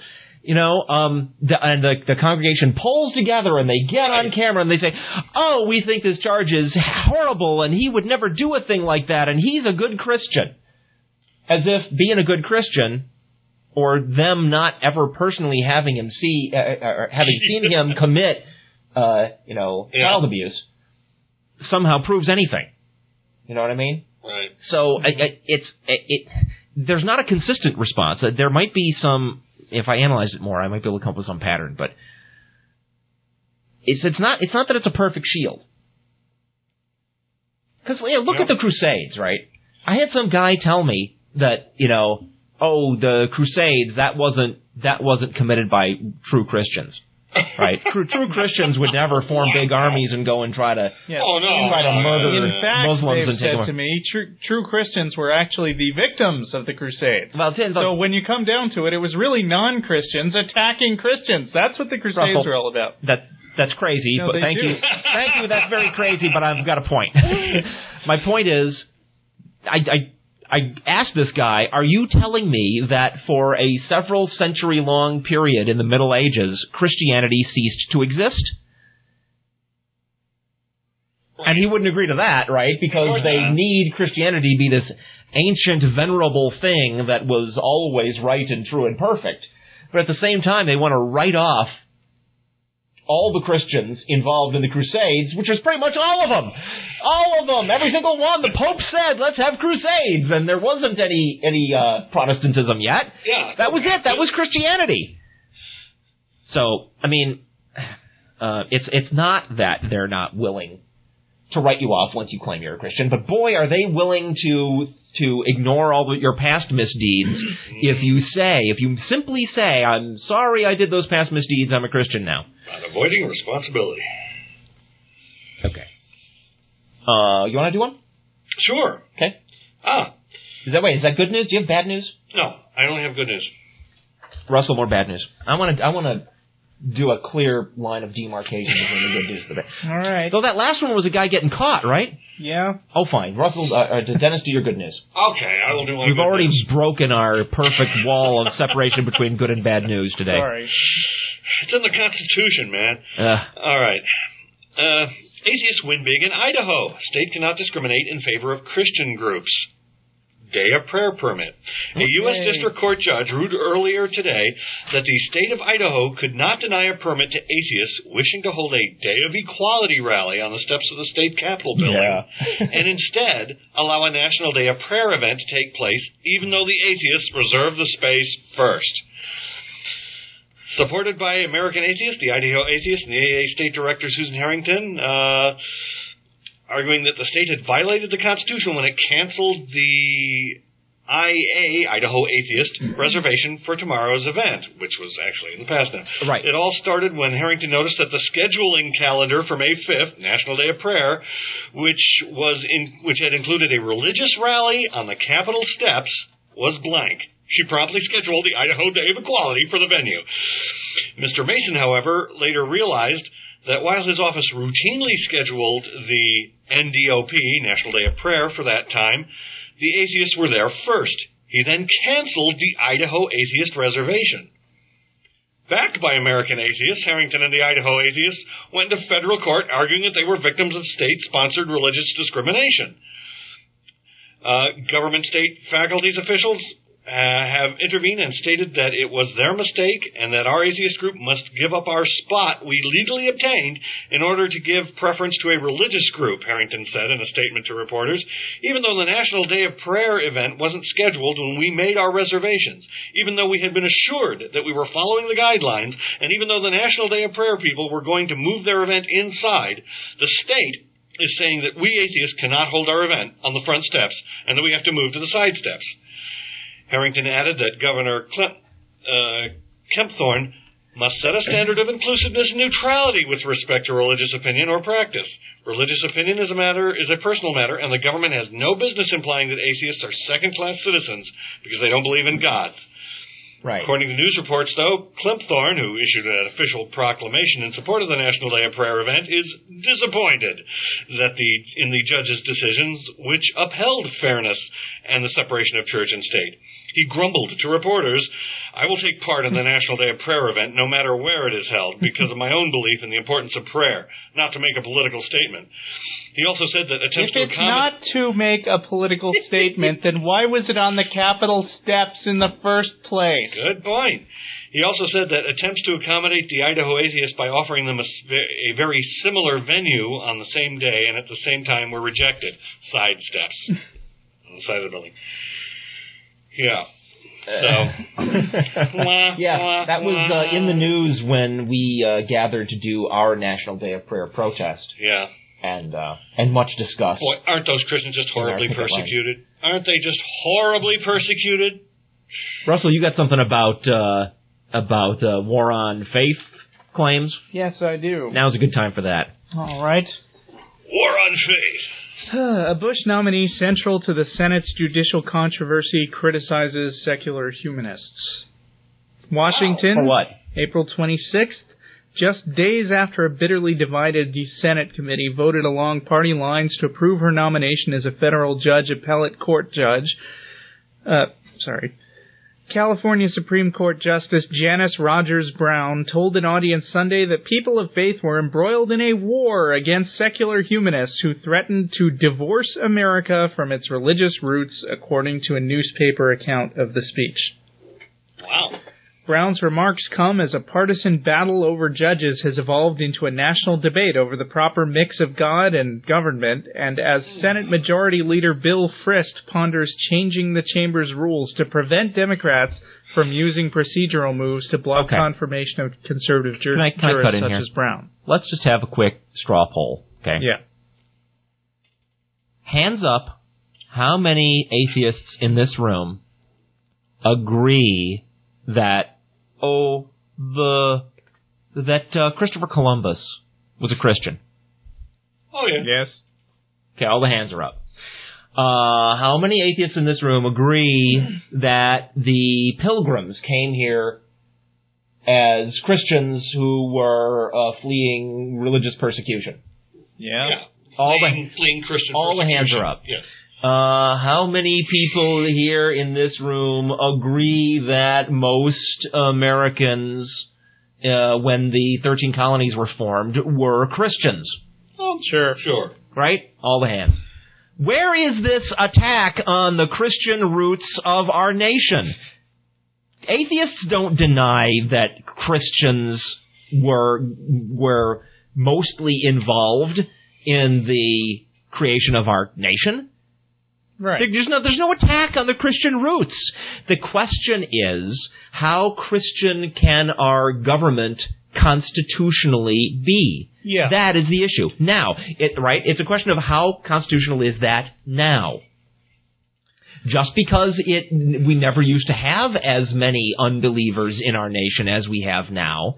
The congregation pulls together and they get on camera and they say, oh, we think this charge is horrible and he would never do a thing like that and he's a good Christian. As if being a good Christian or them not ever personally having him having seen him commit, child abuse, somehow proves anything. You know what I mean? Right. So there's not a consistent response. There might be some. If I analyze it more, I might be able to come up with some pattern. But it's not that it's a perfect shield. Because look at the Crusades, right? I had some guy tell me that the Crusades that wasn't committed by true Christians. Right, true Christians would never form big armies and go and try to murder In fact, Muslims they've and take said them. to me, true Christians were actually the victims of the Crusades. Well, so when you come down to it, it was really non-Christians attacking Christians. That's what the Crusades Russell, are all about. That's crazy. No, but thank you. That's very crazy. But I've got a point. My point is, I asked this guy, are you telling me that for a several century long period in the Middle Ages, Christianity ceased to exist? And he wouldn't agree to that, right? Because they need Christianity to be this ancient, venerable thing that was always right and true and perfect. But at the same time, they want to write off all the Christians involved in the Crusades, which is pretty much all of them. All of them. Every single one. The Pope said, let's have Crusades. And there wasn't any Protestantism yet. Yeah. That was it. That was Christianity. So, I mean, it's not that they're not willing to write you off once you claim you're a Christian, but boy, are they willing to ignore all your past misdeeds if you simply say, I'm sorry I did those past misdeeds, I'm a Christian now. Not avoiding responsibility. Okay. You want to do one? Sure. Okay. Is that good news? Do you have bad news? No, I only have good news. Russell, more bad news. I want to do a clear line of demarcation between the good news and the bad. All right. So that last one was a guy getting caught, right? Yeah. Oh, fine. Russell, Dennis, do your good news. Okay, I will do my We've good already news. broken our perfect wall of separation between good and bad news today. Sorry. It's in the Constitution, man. All right. Atheists win big in Idaho. State cannot discriminate in favor of Christian groups. Day of prayer permit. A U.S. District Court judge ruled earlier today that the state of Idaho could not deny a permit to atheists wishing to hold a Day of Equality rally on the steps of the state capitol building, and instead allow a National Day of Prayer event to take place, even though the atheists reserved the space first. Supported by American Atheists, the Idaho Atheists, and the AA State Director Susan Harrington, arguing that the state had violated the Constitution when it canceled the Idaho Atheist reservation for tomorrow's event, which was actually in the past now. Right. It all started when Harrington noticed that the scheduling calendar for May 5th, National Day of Prayer, which had included a religious rally on the Capitol steps, was blank. She promptly scheduled the Idaho Day of Equality for the venue. Mr. Mason, however, later realized that while his office routinely scheduled the NDOP, National Day of Prayer, for that time, the atheists were there first. He then canceled the Idaho Atheist reservation. Backed by American Atheists, Harrington and the Idaho Atheists went to federal court arguing that they were victims of state-sponsored religious discrimination. Government state faculties officials have intervened and stated that it was their mistake and that our atheist group must give up our spot we legally obtained in order to give preference to a religious group, Harrington said in a statement to reporters, even though the National Day of Prayer event wasn't scheduled when we made our reservations, even though we had been assured that we were following the guidelines, and even though the National Day of Prayer people were going to move their event inside, the state is saying that we atheists cannot hold our event on the front steps and that we have to move to the side steps. Harrington added that Governor Kempthorne must set a standard of inclusiveness and neutrality with respect to religious opinion or practice. Religious opinion is a personal matter, and the government has no business implying that atheists are second-class citizens because they don't believe in God. Right. According to news reports, though, Kempthorne, who issued an official proclamation in support of the National Day of Prayer event, is disappointed that in the judge's decisions, which upheld fairness and the separation of church and state. He grumbled to reporters, I will take part in the National Day of Prayer event no matter where it is held because of my own belief in the importance of prayer, not to make a political statement. He also said that attempts to accommodate... If it's not to make a political statement, then why was it on the Capitol steps in the first place? Good point. He also said that attempts to accommodate the Idaho atheists by offering them a very similar venue on the same day and at the same time were rejected. Side steps on the side of the building. Yeah. So, that was in the news when we gathered to do our National Day of Prayer protest. Yeah. And much discussed. Boy, aren't those Christians just horribly persecuted? Aren't they just horribly persecuted? Russell, you got something about war on faith claims? Yes, I do. Now's a good time for that. All right. War on faith. A Bush nominee central to the Senate's judicial controversy criticizes secular humanists. Washington, For what? April 26th, just days after a bitterly divided Senate committee voted along party lines to approve her nomination as a federal appellate court judge. California Supreme Court Justice Janice Rogers Brown told an audience Sunday that people of faith were embroiled in a war against secular humanists who threatened to divorce America from its religious roots, according to a newspaper account of the speech. Wow. Brown's remarks come as a partisan battle over judges has evolved into a national debate over the proper mix of God and government, and as Senate Majority Leader Bill Frist ponders changing the chamber's rules to prevent Democrats from using procedural moves to block confirmation of conservative jurists such as Brown. Let's just have a quick straw poll, okay? Yeah. Hands up, how many atheists in this room agree that Christopher Columbus was a Christian? Oh, yeah. Yes. Okay, all the hands are up. How many atheists in this room agree that the Pilgrims came here as Christians who were fleeing religious persecution? Yeah. Fleeing Christian all the hands are up. Yes. How many people here in this room agree that most Americans, when the 13 colonies were formed, were Christians? Oh, sure. Right? All the hands. Where is this attack on the Christian roots of our nation? Atheists don't deny that Christians were mostly involved in the creation of our nation. Right. There's no attack on the Christian roots. The question is, how Christian can our government constitutionally be? Yeah. That is the issue. Now, it's a question of how constitutional is that now. Just because we never used to have as many unbelievers in our nation as we have now,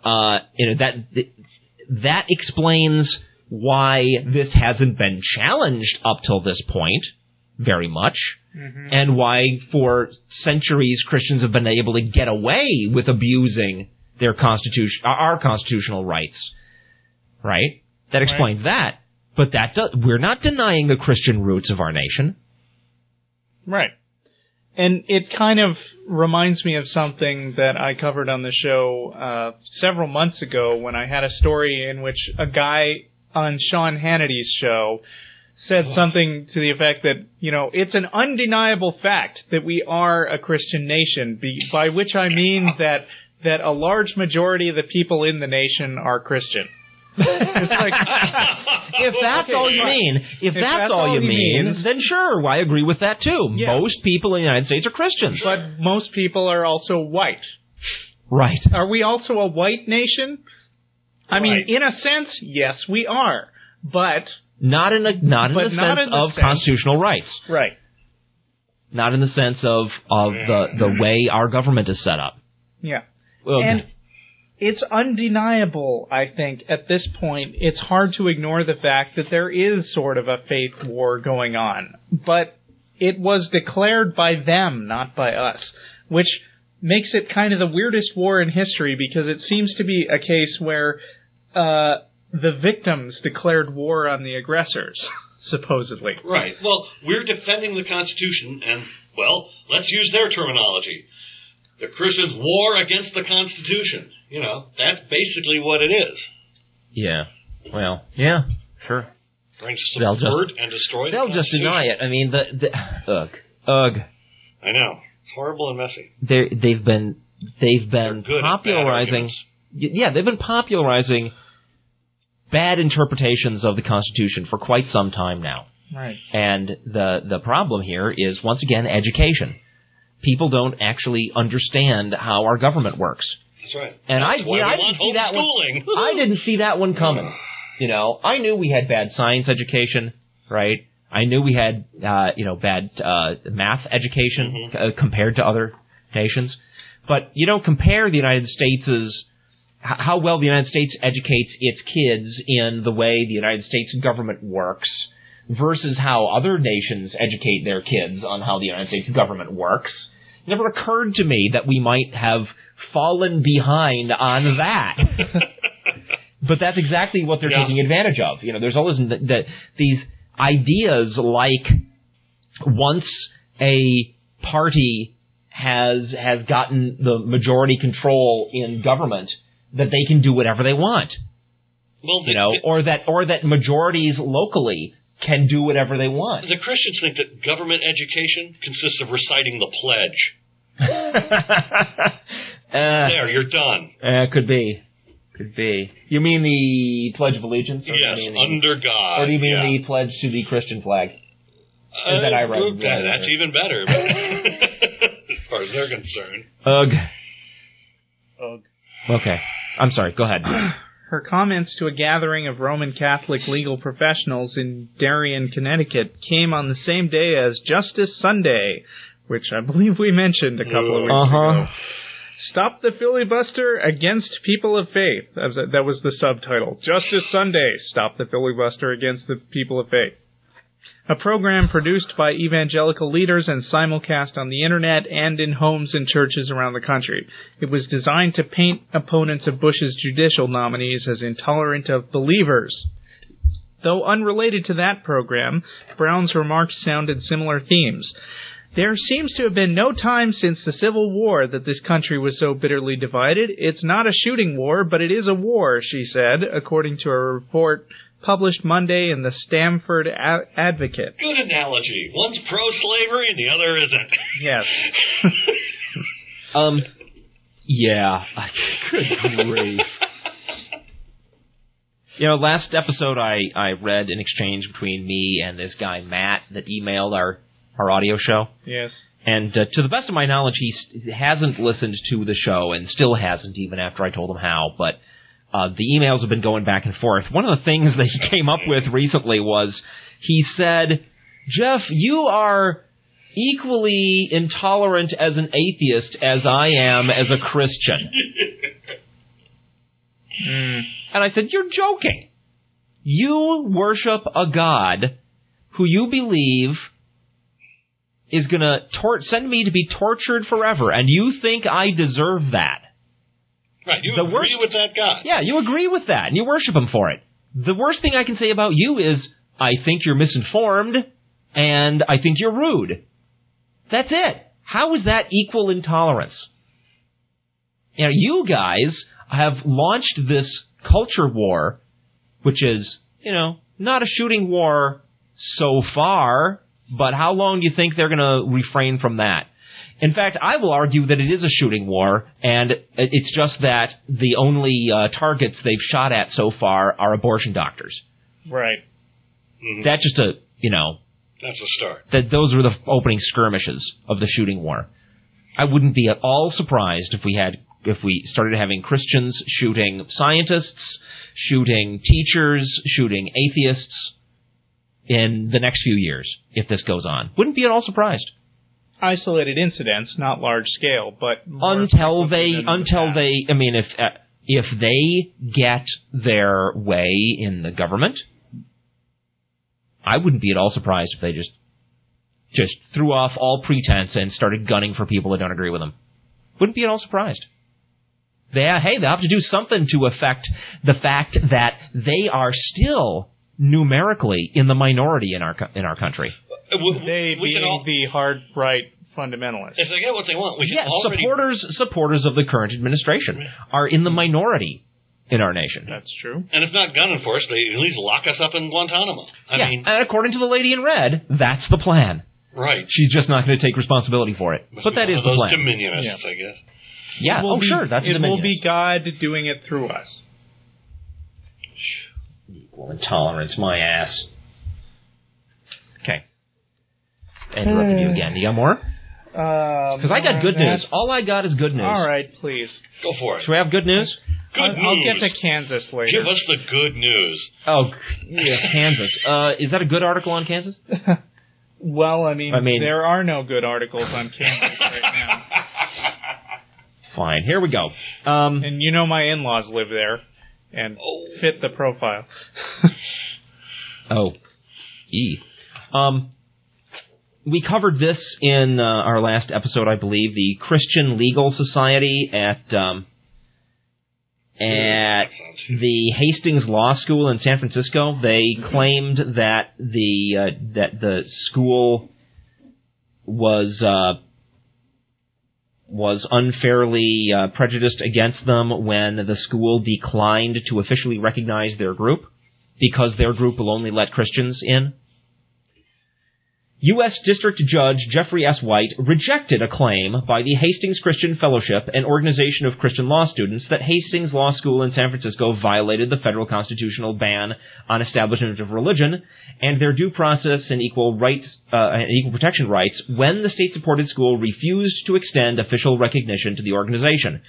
that explains why this hasn't been challenged up till this point very much, and why for centuries Christians have been able to get away with abusing our constitutional rights. Right? That explains that. But we're not denying the Christian roots of our nation. Right. And it kind of reminds me of something that I covered on the show several months ago when I had a story in which a guy on Sean Hannity's show said something to the effect that, it's an undeniable fact that we are a Christian nation, by which I mean that a large majority of the people in the nation are Christian. It's like, if that's all you mean, then sure, I agree with that too. Yeah. Most people in the United States are Christians. But most people are also white. Right. Are we also a white nation? I mean, in a sense, yes, we are, but not in the sense of constitutional rights. Right. Not in the sense of the way our government is set up. Yeah. Well, and it's undeniable, I think, at this point, it's hard to ignore the fact that there is sort of a faith war going on. But it was declared by them, not by us, which makes it kind of the weirdest war in history, because it seems to be a case where the victims declared war on the aggressors, supposedly. Right. Well, we're defending the Constitution, and, let's use their terminology. The Christians' war against the Constitution. That's basically what it is. Yeah. Well, yeah, sure. Trying to subvert and destroy the They'll just deny it. I mean, ugh. I know. It's horrible and messy. They've been popularizing. They've been popularizing bad interpretations of the Constitution for quite some time now. Right. And the problem here is, once again, education. People don't actually understand how our government works. That's right. And I didn't see that one. I didn't see that one coming. You know, I knew we had bad science education, right? I knew we had, bad math education compared to other nations. But you don't compare the United States' how well the United States educates its kids in the way the United States government works versus how other nations educate their kids on how the United States government works. It never occurred to me that we might have fallen behind on that. But that's exactly what they're taking advantage of. You know, there's always these ideas like once a party has gotten the majority control in government, that they can do whatever they want. Well, or that majorities locally can do whatever they want. The Christians think that government education consists of reciting the pledge. There, you're done. Could be. You mean the Pledge of Allegiance? Yes, under God. Or do you mean the pledge to the Christian flag? That I read. That's even better, as far as they're concerned. Ugh. Okay. I'm sorry. Go ahead. Her comments to a gathering of Roman Catholic legal professionals in Darien, Connecticut, came on the same day as Justice Sunday, which I believe we mentioned a couple of weeks ago. Stop the filibuster against people of faith. That was the subtitle. Justice Sunday. Stop the filibuster against the people of faith. A program produced by evangelical leaders and simulcast on the internet and in homes and churches around the country. It was designed to paint opponents of Bush's judicial nominees as intolerant of believers. Though unrelated to that program, Brown's remarks sounded similar themes. There seems to have been no time since the Civil War that this country was so bitterly divided. It's not a shooting war, but it is a war, she said, according to a report published Monday in the Stamford Advocate. Good analogy. One's pro-slavery and the other isn't. Yes. Yeah. Good grief. You know, last episode I read an exchange between me and this guy, Matt, that emailed our audio show. Yes. And to the best of my knowledge, he hasn't listened to the show and still hasn't, even after I told him how. But the emails have been going back and forth. One of the things that he came up with recently was, he said, Jeff, you are equally intolerant as an atheist as I am as a Christian. And I said, you're joking. You worship a God who you believe is going to send me to be tortured forever, and you think I deserve that. Right, you agree with that God. Yeah, you agree with that, and you worship him for it. The worst thing I can say about you is, I think you're misinformed, and I think you're rude. That's it. How is that equal intolerance? You know, you guys have launched this culture war, which is, not a shooting war so far, but how long do you think they're going to refrain from that? In fact, I will argue that it is a shooting war, and it's just that the only targets they've shot at so far are abortion doctors. Right. Mm-hmm. That's just that's a start. Those were the opening skirmishes of the shooting war. I wouldn't be at all surprised if we started having Christians shooting scientists, shooting teachers, shooting atheists in the next few years, if this goes on. Wouldn't be at all surprised. Isolated incidents, not large scale, but until they, I mean, if they get their way in the government, I wouldn't be at all surprised if they just threw off all pretense and started gunning for people that don't agree with them. Wouldn't be at all surprised. They have to do something to affect the fact that they are still numerically in the minority in our country. They being the hard right fundamentalists. If they get what they want, supporters of the current administration are in the minority in our nation. That's true. And if not gunning for us, they at least lock us up in Guantanamo. I mean, and according to the lady in red, that's the plan. Right. She's just not going to take responsibility for it. But that is the plan. Those dominionists, I guess. Yeah, sure, that's it Dominionist. will be God doing it through us. Equal intolerance, my ass. Okay. I interrupted you again. You got more? Because I got good news. All I got is good news. All right, please. Go for it. Should we have good news? Good news. I'll get to Kansas later. Give us the good news. Oh, yeah, Kansas. Is that a good article on Kansas? Well, I mean, there are no good articles on Kansas right now. Fine. Here we go. And you know my in-laws live there and fit the profile. We covered this in our last episode, I believe, the Christian Legal Society at the Hastings Law School in San Francisco. They claimed that the school was unfairly prejudiced against them when the school declined to officially recognize their group because their group will only let Christians in. U.S. District Judge Jeffrey S. White rejected a claim by the Hastings Christian Fellowship, an organization of Christian law students, that Hastings Law School in San Francisco violated the federal constitutional ban on establishment of religion and their due process and equal protection rights when the state-supported school refused to extend official recognition to the organization.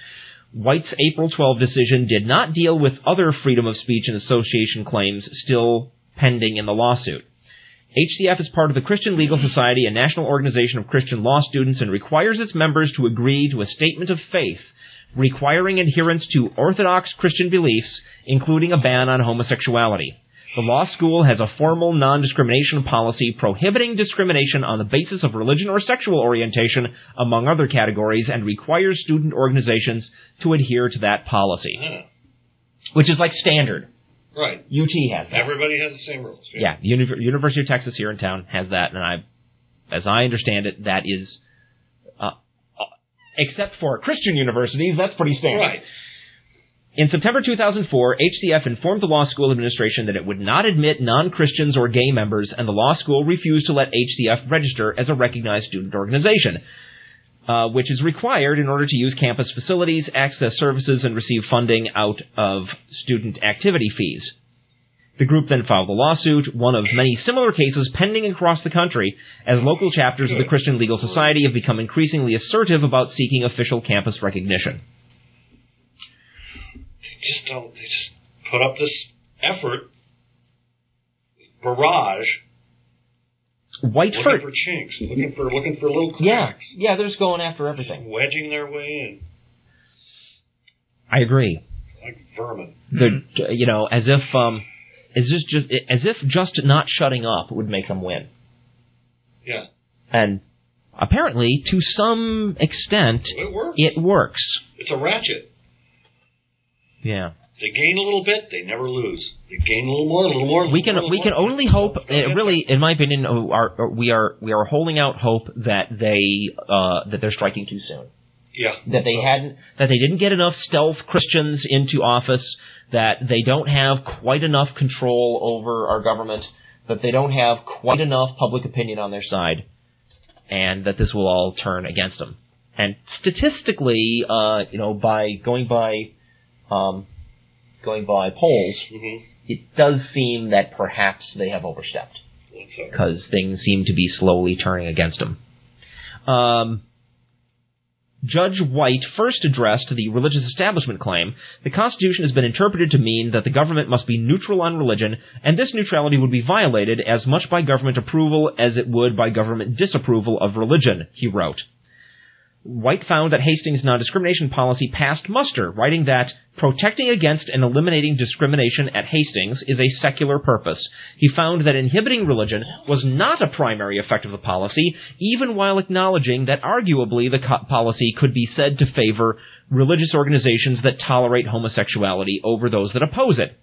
White's April 12 decision did not deal with other freedom of speech and association claims still pending in the lawsuit. HCF is part of the Christian Legal Society, a national organization of Christian law students, and requires its members to agree to a statement of faith requiring adherence to Orthodox Christian beliefs, including a ban on homosexuality. The law school has a formal non-discrimination policy prohibiting discrimination on the basis of religion or sexual orientation, among other categories, and requires student organizations to adhere to that policy. Which is like standard. Right. UT has that. Everybody has the same rules. Yeah, University of Texas here in town has that, and as I understand it, that is, except for Christian universities, that's pretty standard. Right. In September 2004, HCF informed the law school administration that it would not admit non-Christians or gay members, and the law school refused to let HCF register as a recognized student organization, which is required in order to use campus facilities, access services, and receive funding out of student activity fees. The group then filed a lawsuit, one of many similar cases pending across the country, as local chapters of the Christian Legal Society have become increasingly assertive about seeking official campus recognition. They just put up this effort, barrage, looking for chinks, looking for little cracks. Yeah, they're just going after everything. Wedging their way in. I agree. Like vermin. As if just not shutting up would make them win. Yeah. And apparently, to some extent, it works. It's a ratchet. Yeah. They gain a little bit, they never lose. They gain a little more. We can only hope. Really, in my opinion, we are holding out hope that they're striking too soon. Yeah. That they didn't get enough stealth Christians into office. That they don't have quite enough control over our government. That they don't have quite enough public opinion on their side, and that this will all turn against them. And statistically, by going by polls, it does seem that perhaps they have overstepped, because things seem to be slowly turning against them. Judge White first addressed the religious establishment claim. The Constitution has been interpreted to mean that the government must be neutral on religion, and this neutrality would be violated as much by government approval as it would by government disapproval of religion, he wrote. White found that Hastings' non-discrimination policy passed muster, writing that protecting against and eliminating discrimination at Hastings is a secular purpose. He found that inhibiting religion was not a primary effect of the policy, even while acknowledging that arguably the policy could be said to favor religious organizations that tolerate homosexuality over those that oppose it.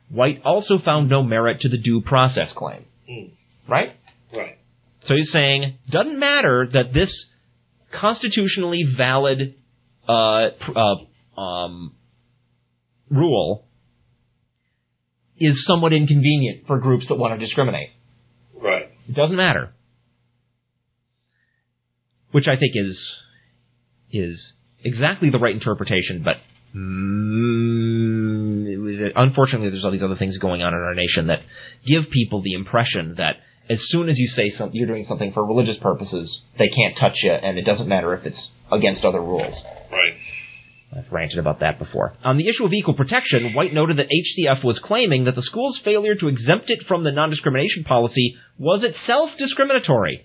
White also found no merit to the due process claim. Right? Right. So he's saying, doesn't matter that this constitutionally valid rule is somewhat inconvenient for groups that want to discriminate. Right. It doesn't matter. which I think is exactly the right interpretation, but unfortunately there's all these other things going on in our nation that give people the impression that as soon as you say you're doing something for religious purposes, they can't touch you, and it doesn't matter if it's against other rules. Right. I've ranted about that before. On the issue of equal protection, White noted that HCF was claiming that the school's failure to exempt it from the non-discrimination policy was itself discriminatory.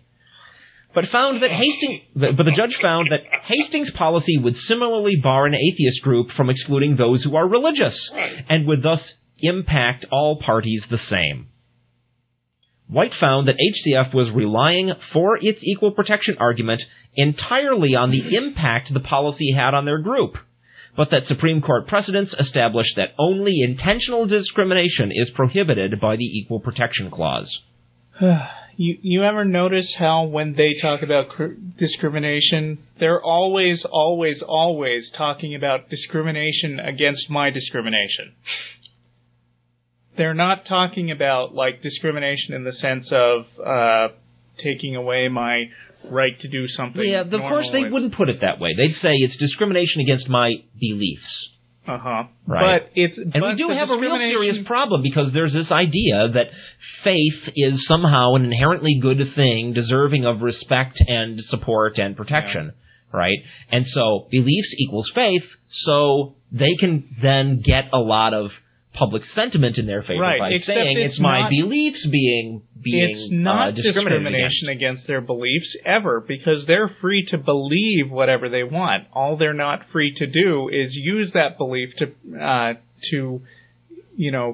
But the judge found that Hastings' policy would similarly bar an atheist group from excluding those who are religious, and would thus impact all parties the same. White found that HCF was relying for its equal protection argument entirely on the impact the policy had on their group, but that Supreme Court precedents established that only intentional discrimination is prohibited by the Equal Protection Clause. You ever notice how when they talk about discrimination, they're always talking about discrimination against my discrimination? They're not talking about, like, discrimination in the sense of taking away my right to do something. Yeah, of course they wouldn't put it that way. They'd say it's discrimination against my beliefs. Uh-huh. Right. But we do have a real serious problem because there's this idea that faith is somehow an inherently good thing, deserving of respect and support and protection, right? And so beliefs equals faith, so they can then get a lot of public sentiment in their favor by saying it's my beliefs being it's not discrimination against their beliefs ever, because they're free to believe whatever they want. All they're not free to do is use that belief to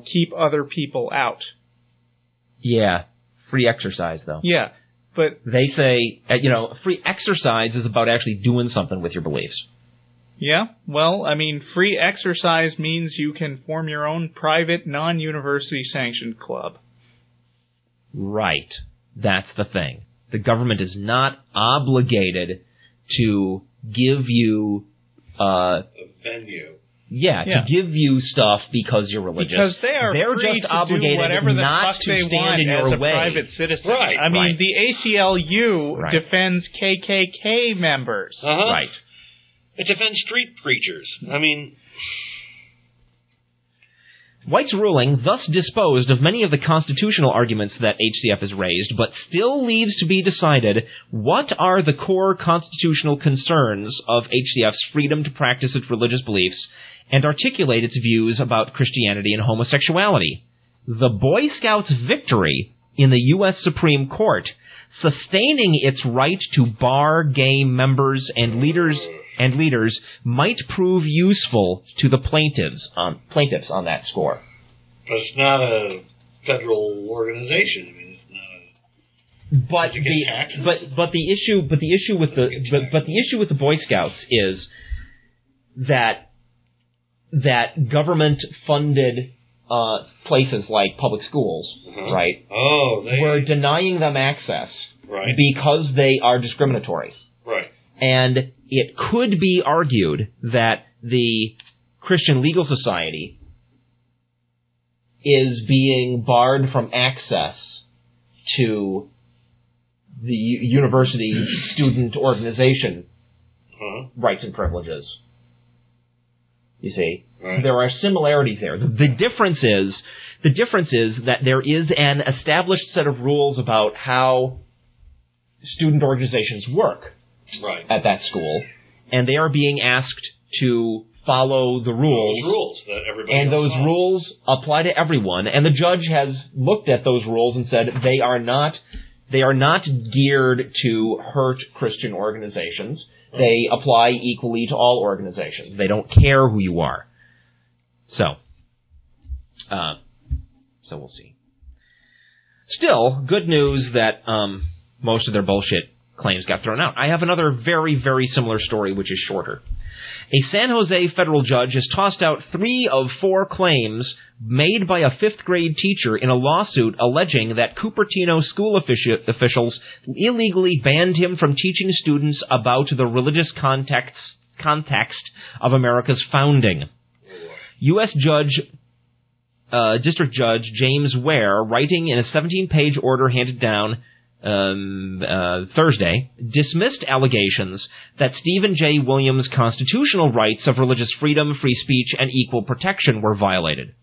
keep other people out. Yeah, free exercise though. Yeah, but they say free exercise is about actually doing something with your beliefs. Yeah, well, I mean, free exercise means you can form your own private, non-university sanctioned club. Right. That's the thing. The government is not obligated to give you a venue. Yeah, to give you stuff because you're religious. Because they're just obligated not to stand in your way. As a private citizen. Right. I mean, the ACLU defends KKK members. Uh-huh. Right. It defends street preachers. I mean... White's ruling thus disposed of many of the constitutional arguments that HCF has raised, but still leaves to be decided what are the core constitutional concerns of HCF's freedom to practice its religious beliefs and articulate its views about Christianity and homosexuality. The Boy Scouts' victory in the U.S. Supreme Court, sustaining its right to bar gay members and leaders might prove useful to the plaintiffs on that score. But it's not a federal organization. I mean, it's not a... But the issue with the Boy Scouts is that government funded places like public schools, right? Oh, we're denying them access, right? Because they are discriminatory, right? And it could be argued that the Christian Legal Society is being barred from access to the university student organization rights and privileges. You see, so there are similarities there. The difference is that there is an established set of rules about how student organizations work. Right. At that school, and they are being asked to follow the rules. Those rules that everybody and those rules apply to everyone. And the judge has looked at those rules and said they are not geared to hurt Christian organizations. They apply equally to all organizations. They don't care who you are. So we'll see. Still, good news that most of their bullshit claims got thrown out. I have another very, very similar story, which is shorter. A San Jose federal judge has tossed out 3 of 4 claims made by a 5th grade teacher in a lawsuit alleging that Cupertino school officials illegally banned him from teaching students about the religious context of America's founding. U.S. District Judge James Ware, writing in a 17-page order handed down Thursday, dismissed allegations that Stephen J. Williams' constitutional rights of religious freedom, free speech, and equal protection were violated.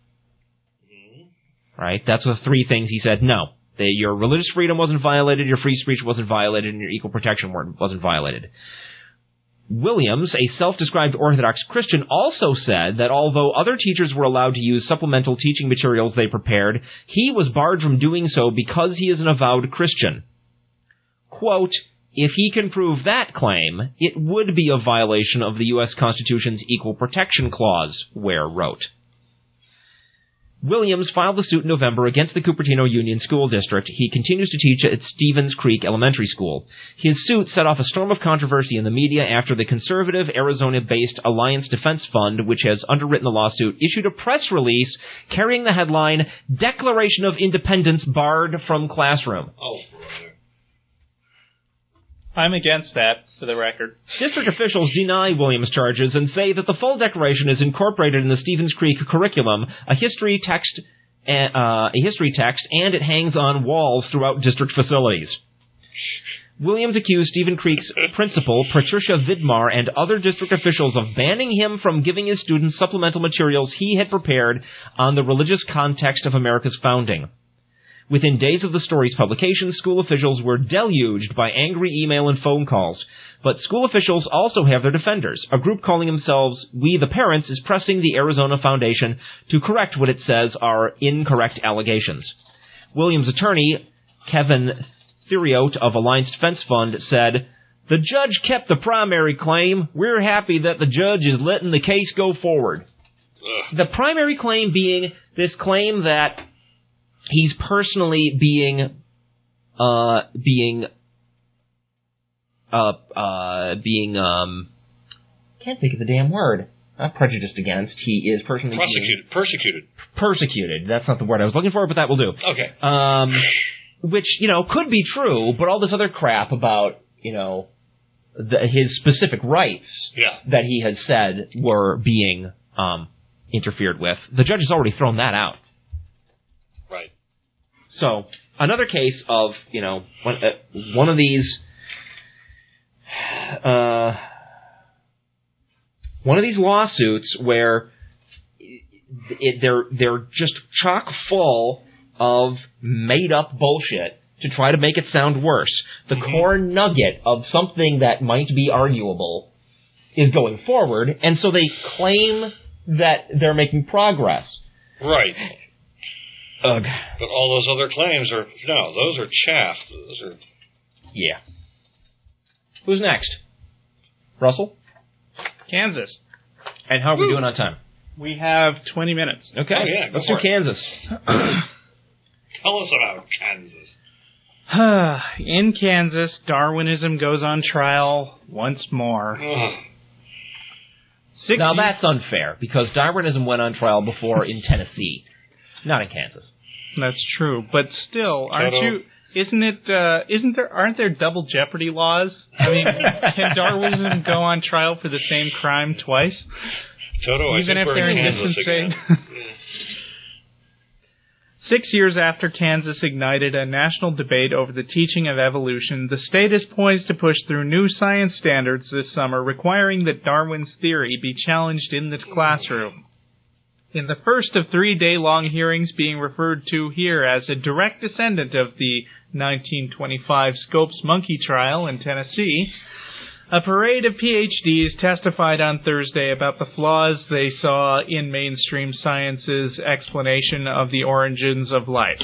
Right? That's the three things he said. No, your religious freedom wasn't violated, your free speech wasn't violated, and your equal protection wasn't violated. Williams, a self-described Orthodox Christian, also said that although other teachers were allowed to use supplemental teaching materials they prepared, he was barred from doing so because he is an avowed Christian. Quote, if he can prove that claim, it would be a violation of the U.S. Constitution's Equal Protection Clause, Ware wrote. Williams filed the suit in November against the Cupertino Union School District. He continues to teach at Stevens Creek Elementary School. His suit set off a storm of controversy in the media after the conservative Arizona-based Alliance Defense Fund, which has underwritten the lawsuit, issued a press release carrying the headline, Declaration of Independence Barred from Classroom. Oh, brother. I'm against that, for the record. District officials deny Williams' charges and say that the full declaration is incorporated in the Stevens Creek curriculum, a history text, and it hangs on walls throughout district facilities. Williams accused Stevens Creek's principal, Patricia Vidmar, and other district officials of banning him from giving his students supplemental materials he had prepared on the religious context of America's founding. Within days of the story's publication, school officials were deluged by angry email and phone calls. But school officials also have their defenders. A group calling themselves We the Parents is pressing the Arizona Foundation to correct what it says are incorrect allegations. Williams' attorney, Kevin Theriot of Alliance Defense Fund, said, the judge kept the primary claim. We're happy that the judge is letting the case go forward. Ugh. The primary claim being this claim that he's personally being can't think of the damn word. Not prejudiced against. He is personally persecuted. That's not the word I was looking for, but that will do. Okay. Which, could be true, but all this other crap about, his specific rights that he had said were being interfered with. The judge has already thrown that out. Right. So, another case of, one of these lawsuits where they're just chock full of made-up bullshit to try to make it sound worse. The core nugget of something that might be arguable is going forward, and so they claim that they're making progress. Right. Ugh. But all those other claims those are chaff. Those are... Yeah. Who's next? Russell? Kansas. And how are we doing on time? We have 20 minutes. Okay. Oh, yeah, let's do Kansas. Tell us about Kansas. In Kansas, Darwinism goes on trial once more. Now that's unfair, because Darwinism went on trial before in Tennessee, not in Kansas. That's true, but still, aren't there double jeopardy laws? I mean, can Darwinism go on trial for the same crime twice? Toto, even if they're in Kansas distancing? 6 years after Kansas ignited a national debate over the teaching of evolution, the state is poised to push through new science standards this summer requiring that Darwin's theory be challenged in the classroom. In the first of 3-day-long hearings being referred to here as a direct descendant of the 1925 Scopes monkey trial in Tennessee, a parade of PhDs testified on Thursday about the flaws they saw in mainstream science's explanation of the origins of life.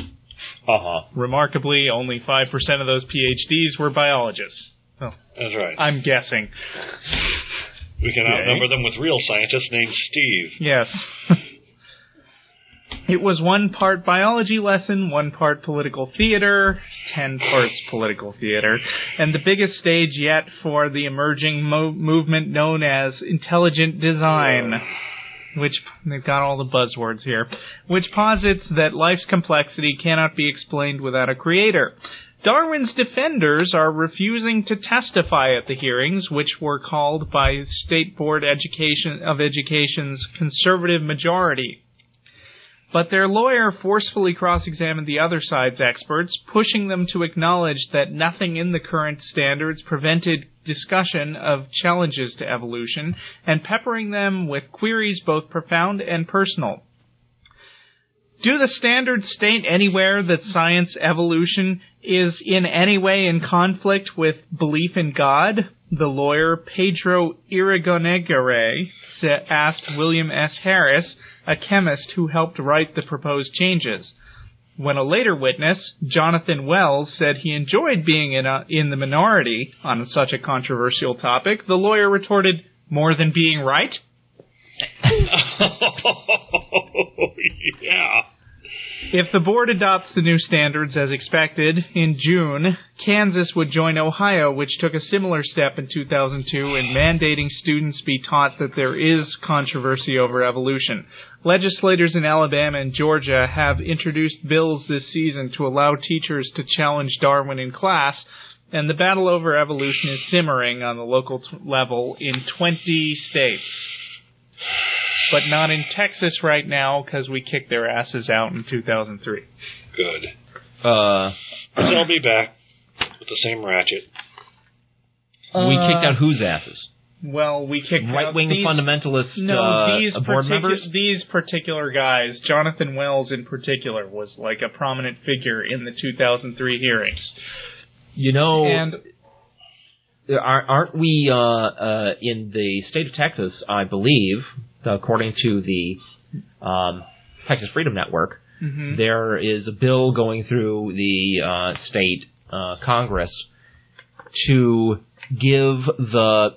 Remarkably, only 5% of those PhDs were biologists. Oh, that's right. I'm guessing. We can outnumber them with real scientists named Steve. Yes. It was 1 part biology lesson, 1 part political theater, 10 parts political theater, and the biggest stage yet for the emerging movement known as intelligent design, which, they've got all the buzzwords here, which posits that life's complexity cannot be explained without a creator. Darwin's defenders are refusing to testify at the hearings, which were called by State Board of Education's conservative majority. but their lawyer forcefully cross-examined the other side's experts, pushing them to acknowledge that nothing in the current standards prevented discussion of challenges to evolution, and peppering them with queries both profound and personal. Do the standards state anywhere that science evolution is in any way in conflict with belief in God? The lawyer Pedro Irigoyenegere asked William S. Harris, a chemist who helped write the proposed changes. When a later witness, Jonathan Wells, said he enjoyed being in the minority on such a controversial topic, the lawyer retorted, "More than being right?" Yeah. If the board adopts the new standards as expected, in June, Kansas would join Ohio, which took a similar step in 2002 in mandating students be taught that there is controversy over evolution. Legislators in Alabama and Georgia have introduced bills this season to allow teachers to challenge Darwin in class, and the battle over evolution is simmering on the local level in 20 states. But not in Texas right now, because we kicked their asses out in 2003. Good. They'll be back with the same ratchet. We kicked out whose asses? Well, we kicked right-wing fundamentalist board members? These particular guys, Jonathan Wells in particular, was like a prominent figure in the 2003 hearings. You know, and aren't we in the state of Texas, I believe, according to the Texas Freedom Network, there is a bill going through the state Congress to give the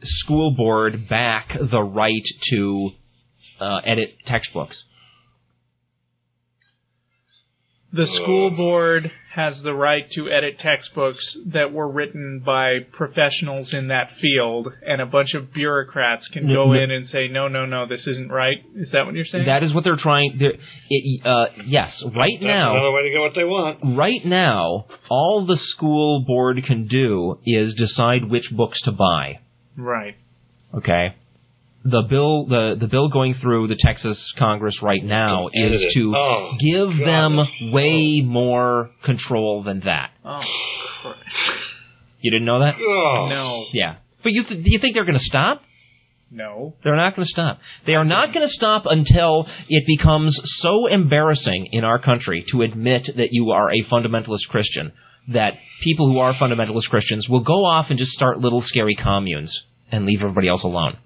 school board back the right to edit textbooks. The school board has the right to edit textbooks that were written by professionals in that field, and a bunch of bureaucrats can go in and say, no, this isn't right. Is that what you're saying? That is what they're trying. Yes, right now. That's another way to get what they want. Right now, all the school board can do is decide which books to buy. Right. Okay. The bill going through the Texas Congress right now is to give them way more control than that. Oh, Christ. You didn't know that? No. Yeah. But do you think they're going to stop? No. They're not going to stop. They are not going to stop until it becomes so embarrassing in our country to admit that you are a fundamentalist Christian that people who are fundamentalist Christians will go off and just start little scary communes and leave everybody else alone.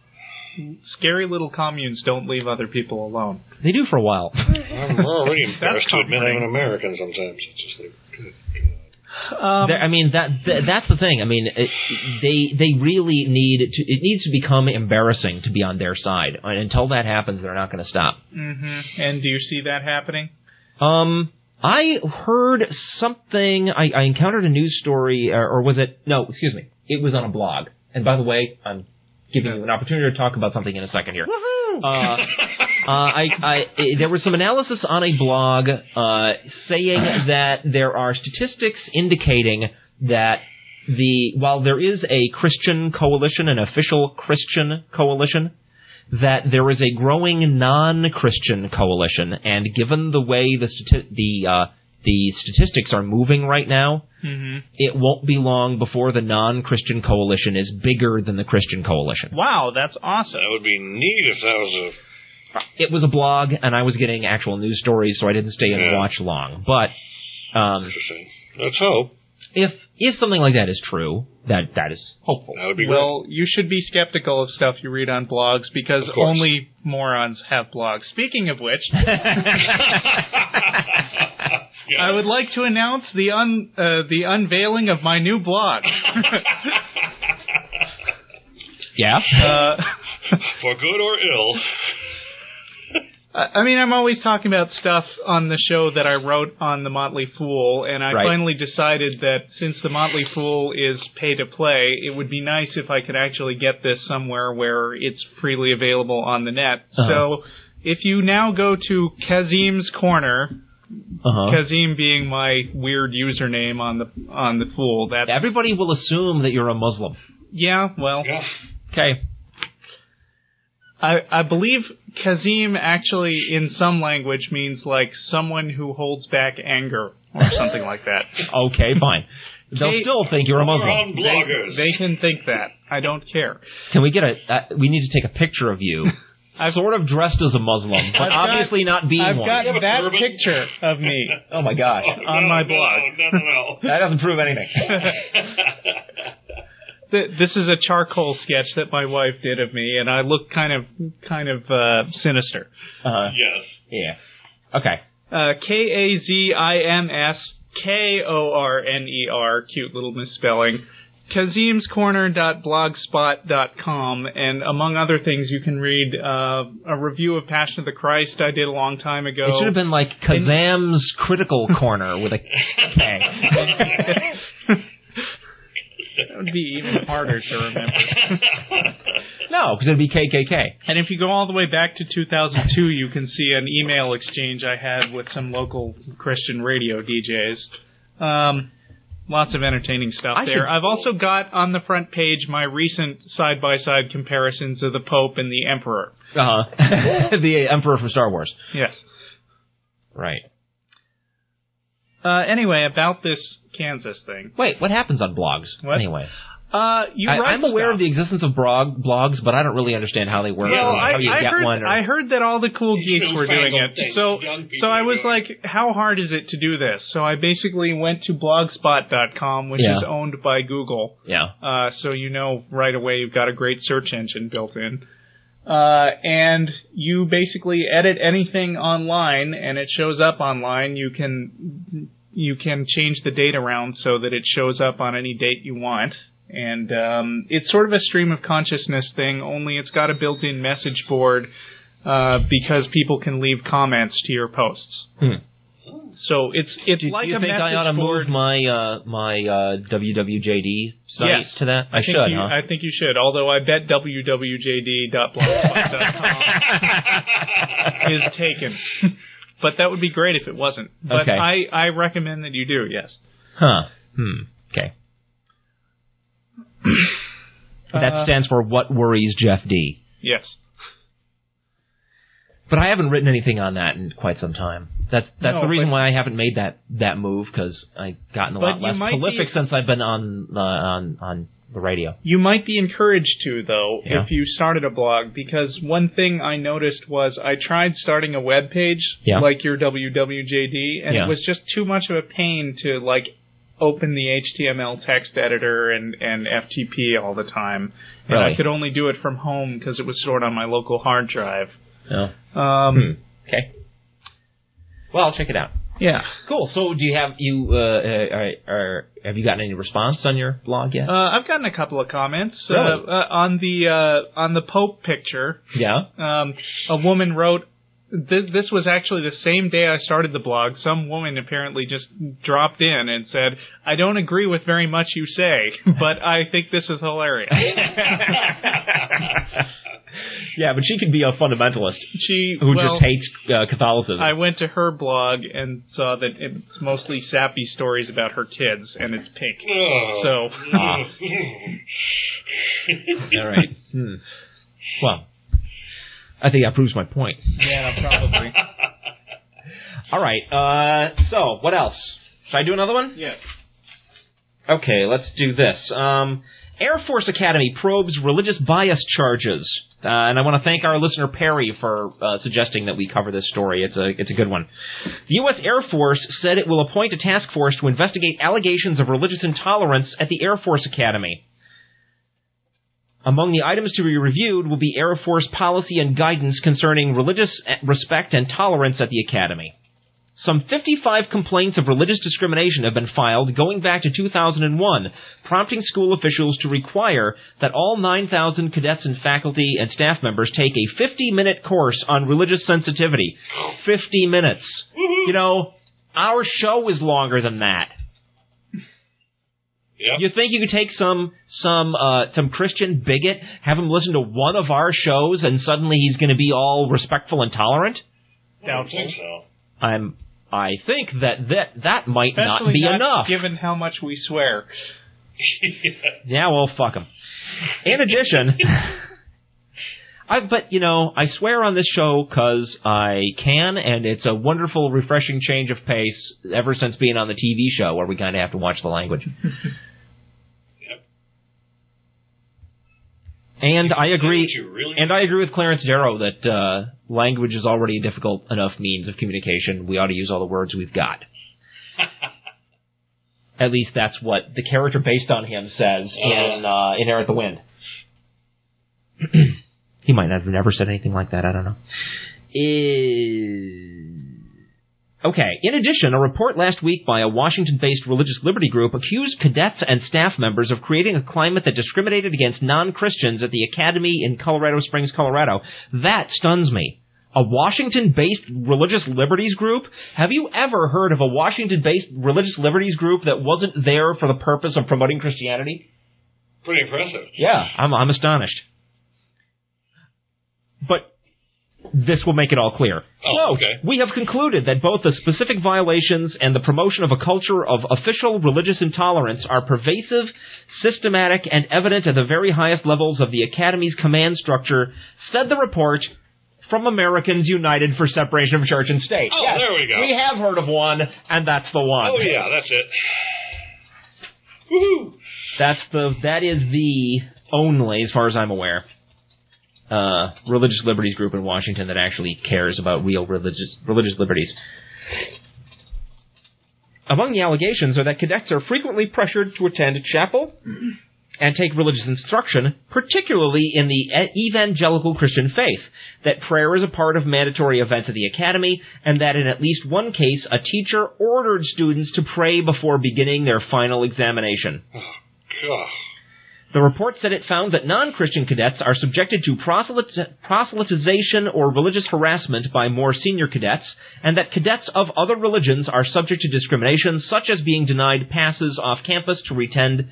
Scary little communes don't leave other people alone. They do for a while. I'm already embarrassed to admit I'm an American sometimes. It's just like, good God. I mean, that's the thing. I mean, they really need to. It needs to become embarrassing to be on their side. And until that happens, they're not going to stop. Mm-hmm. And do you see that happening? I heard something. I encountered a news story, or was it? No, excuse me. It was on a blog. And by the way, I'm giving you an opportunity to talk about something in a second here. There was some analysis on a blog saying that there are statistics indicating that while there is a Christian coalition, an official Christian coalition, that there is a growing non-Christian coalition, and given the way the statistics are moving right now, it won't be long before the non-Christian coalition is bigger than the Christian coalition. Wow, that's awesome. That would be neat if that was It was a blog, and I was getting actual news stories, so I didn't stay and watch long. But interesting. Let's hope. If something like that is true, that is hopeful. That would be well, great. you should be skeptical of stuff you read on blogs, because only morons have blogs. Speaking of which, I would like to announce the unveiling of my new blog. Yeah? For good or ill. I mean, I'm always talking about stuff on the show that I wrote on The Motley Fool, and I finally decided that since The Motley Fool is pay-to-play, it would be nice if I could actually get this somewhere where it's freely available on the net. So if you now go to Kazim's Corner, Kazim being my weird username on the Fool, that everybody will assume that you're a Muslim. Yeah, well... Yeah. Okay. I believe Kazim actually, in some language, means like someone who holds back anger or something like that. Okay, fine. They'll still think you're a Muslim. They can think that. I don't care. Can we get we need to take a picture of you, sort of dressed as a Muslim, but obviously not being one. I've got that picture of me. Oh my gosh. On my blog. No. That doesn't prove anything. This is a charcoal sketch that my wife did of me, and I look kind of sinister. Yes. Yeah. Okay. KazimsKorner, cute little misspelling. KazimsCorner.blogspot.com, and among other things, you can read a review of Passion of the Christ I did a long time ago. It should have been like Kazam's Critical Corner with a K. That would be even harder to remember. No, because it would be KKK. And if you go all the way back to 2002, you can see an email exchange I had with some local Christian radio DJs. Lots of entertaining stuff there. I've also got on the front page my recent side-by-side comparisons of the Pope and the Emperor. The Emperor from Star Wars. Yes. Right. Anyway, about this Kansas thing. Wait, what happens on blogs? What? Anyway. I'm aware of the existence of blogs, but I don't really understand how they work or how you get one. I heard that all the cool geeks were doing it. So I was like, how hard is it to do this? So I basically went to blogspot.com, which is owned by Google. Yeah. So you know right away you've got a great search engine built in. And you basically edit anything online, and it shows up online. You can change the date around so that it shows up on any date you want. And it's sort of a stream of consciousness thing, only it's got a built-in message board because people can leave comments to your posts. So it's like a message board. Do you think I ought to move my WWJD site to that? I should, huh? I think you should, although I bet www.blogspot.com is taken. But that would be great if it wasn't. But okay. I recommend that you do, yes. Okay. That stands for What Worries Jeff D. Yes. But I haven't written anything on that in quite some time. That's the reason why I haven't made that move, because I've gotten a lot less prolific since I've been on the radio. You might be encouraged to, though, if you started a blog, because one thing I noticed was I tried starting a web page like your WWJD, and it was just too much of a pain to open the HTML text editor and FTP all the time. And I could only do it from home because it was stored on my local hard drive. Okay. Well, I'll check it out. Yeah. Cool. So, do you have have you gotten any response on your blog yet? I've gotten a couple of comments on the Pope picture. Yeah. A woman wrote. This was actually the same day I started the blog. Some woman apparently just dropped in and said, "I don't agree with very much you say, but I think this is hilarious." Yeah, but she could be a fundamentalist who just hates Catholicism. I went to her blog and saw that it's mostly sappy stories about her kids, and it's pink. So, all right. Well, I think that proves my point. Yeah, probably. All right. So, what else? Should I do another one? Yes. Okay, let's do this. Air Force Academy probes religious bias charges. And I want to thank our listener Perry for suggesting that we cover this story. It's a good one. The U.S. Air Force said it will appoint a task force to investigate allegations of religious intolerance at the Air Force Academy. Among the items to be reviewed will be Air Force policy and guidance concerning religious respect and tolerance at the Academy. Some 55 complaints of religious discrimination have been filed going back to 2001, prompting school officials to require that all 9,000 cadets and faculty and staff members take a 50-minute course on religious sensitivity. 50 minutes. You know, our show is longer than that. Yep. You think you could take some Christian bigot, have him listen to one of our shows, and suddenly he's going to be all respectful and tolerant? I don't think so. I think that might not be enough, given how much we swear. Yeah, well, fuck them. In addition, But, I swear on this show because I can, and it's a wonderful, refreshing change of pace ever since being on the TV show where we kind of have to watch the language. And I agree. And I agree with Clarence Darrow that language is already a difficult enough means of communication. We ought to use all the words we've got. At least that's what the character based on him says in Inherit the Wind. He might not have never said anything like that. I don't know. Okay. In addition, a report last week by a Washington-based religious liberty group accused cadets and staff members of creating a climate that discriminated against non-Christians at the Academy in Colorado Springs, Colorado. That stuns me. A Washington-based religious liberties group? Have you ever heard of a Washington-based religious liberties group that wasn't there for the purpose of promoting Christianity? Pretty impressive. Yeah, I'm astonished. But this will make it all clear. Oh, okay. We have concluded that both the specific violations and the promotion of a culture of official religious intolerance are pervasive, systematic, and evident at the very highest levels of the Academy's command structure, said the report from Americans United for Separation of Church and State. Oh, yes, there we go. We have heard of one, and that's the one. Oh, yeah, that's it. Woohoo! That is the only, as far as I'm aware, religious liberties group in Washington that actually cares about real religious liberties. Among the allegations are that cadets are frequently pressured to attend chapel and take religious instruction, particularly in the evangelical Christian faith, that prayer is a part of mandatory events at the Academy, and that in at least one case, a teacher ordered students to pray before beginning their final examination. Oh, God. The report said it found that non-Christian cadets are subjected to proselytization or religious harassment by more senior cadets, and that cadets of other religions are subject to discrimination, such as being denied passes off campus to attend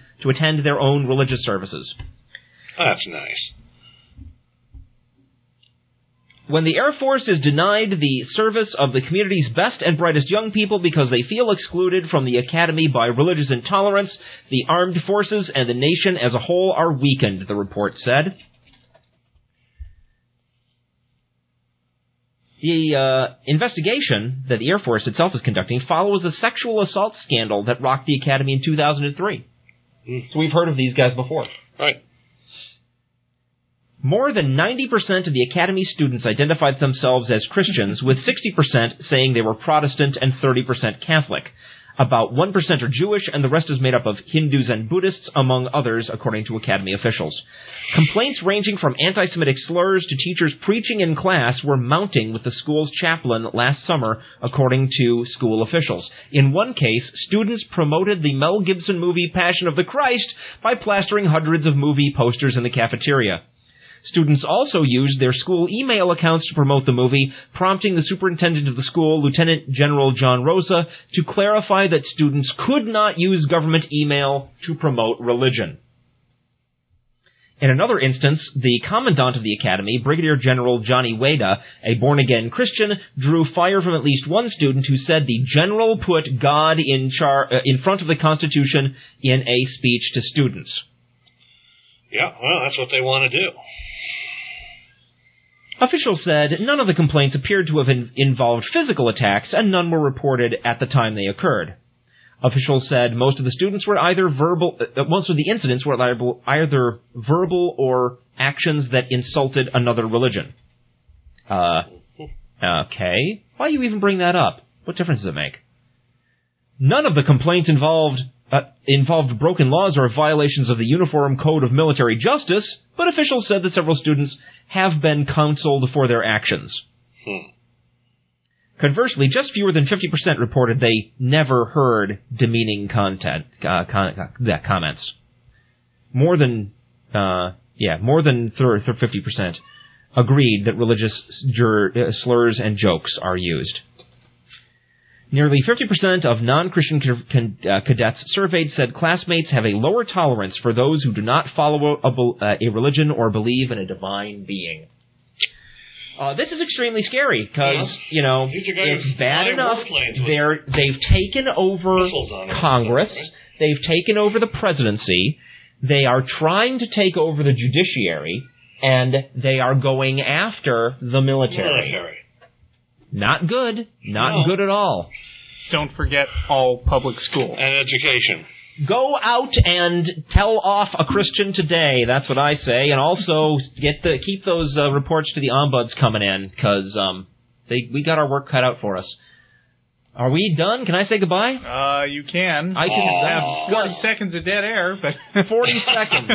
their own religious services. That's nice. When the Air Force is denied the service of the community's best and brightest young people because they feel excluded from the Academy by religious intolerance, the armed forces and the nation as a whole are weakened, the report said. The investigation that the Air Force itself is conducting follows a sexual assault scandal that rocked the Academy in 2003. So we've heard of these guys before. Right. More than 90% of the Academy students identified themselves as Christians, with 60% saying they were Protestant and 30% Catholic. About 1% are Jewish, and the rest is made up of Hindus and Buddhists, among others, according to Academy officials. Complaints ranging from anti-Semitic slurs to teachers preaching in class were mounting with the school's chaplain last summer, according to school officials. In one case, students promoted the Mel Gibson movie Passion of the Christ by plastering hundreds of movie posters in the cafeteria. Students also used their school email accounts to promote the movie, prompting the superintendent of the school, Lieutenant General John Rosa, to clarify that students could not use government email to promote religion. In another instance, the commandant of the Academy, Brigadier General Johnny Wada, a born-again Christian, drew fire from at least one student who said the general put God in front of the Constitution in a speech to students. Yeah, well, that's what they want to do. Officials said none of the complaints appeared to have involved physical attacks, and none were reported at the time they occurred. Officials said most of the incidents were either verbal or actions that insulted another religion. Okay. Why do you even bring that up? What difference does it make? None of the complaints involved broken laws or violations of the Uniform Code of Military Justice, but officials said that several students have been counseled for their actions. Conversely, just fewer than 50% reported they never heard demeaning comments. More than 50% agreed that religious slurs and jokes are used. Nearly 50% of non-Christian cadets surveyed said classmates have a lower tolerance for those who do not follow a religion or believe in a divine being. This is extremely scary because, it's bad enough. They've taken over Congress. They've taken over the presidency. They are trying to take over the judiciary. and they are going after the military. Not good. Not good at all. Don't forget all public school. And education. Go out and tell off a Christian today. That's what I say. And also keep those reports to the ombuds coming in, because we got our work cut out for us. Are we done? Can I say goodbye? You can. I can have 40 seconds of dead air, but 40 seconds.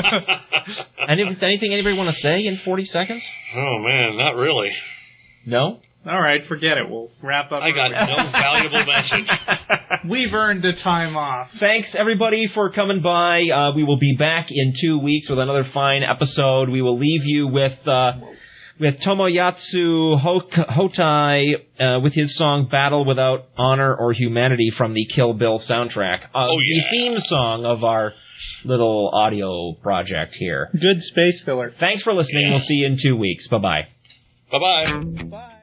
Anything anybody want to say in 40 seconds? Oh man, not really. No? All right, forget it. We'll wrap up. I got no valuable message. We've earned the time off. Thanks, everybody, for coming by. We will be back in 2 weeks with another fine episode. We will leave you with Tomoyatsu Hotai with his song Battle Without Honor or Humanity from the Kill Bill soundtrack. The theme song of our little audio project here. Good space filler. Thanks for listening. We'll see you in 2 weeks. Bye-bye. Bye-bye. Bye.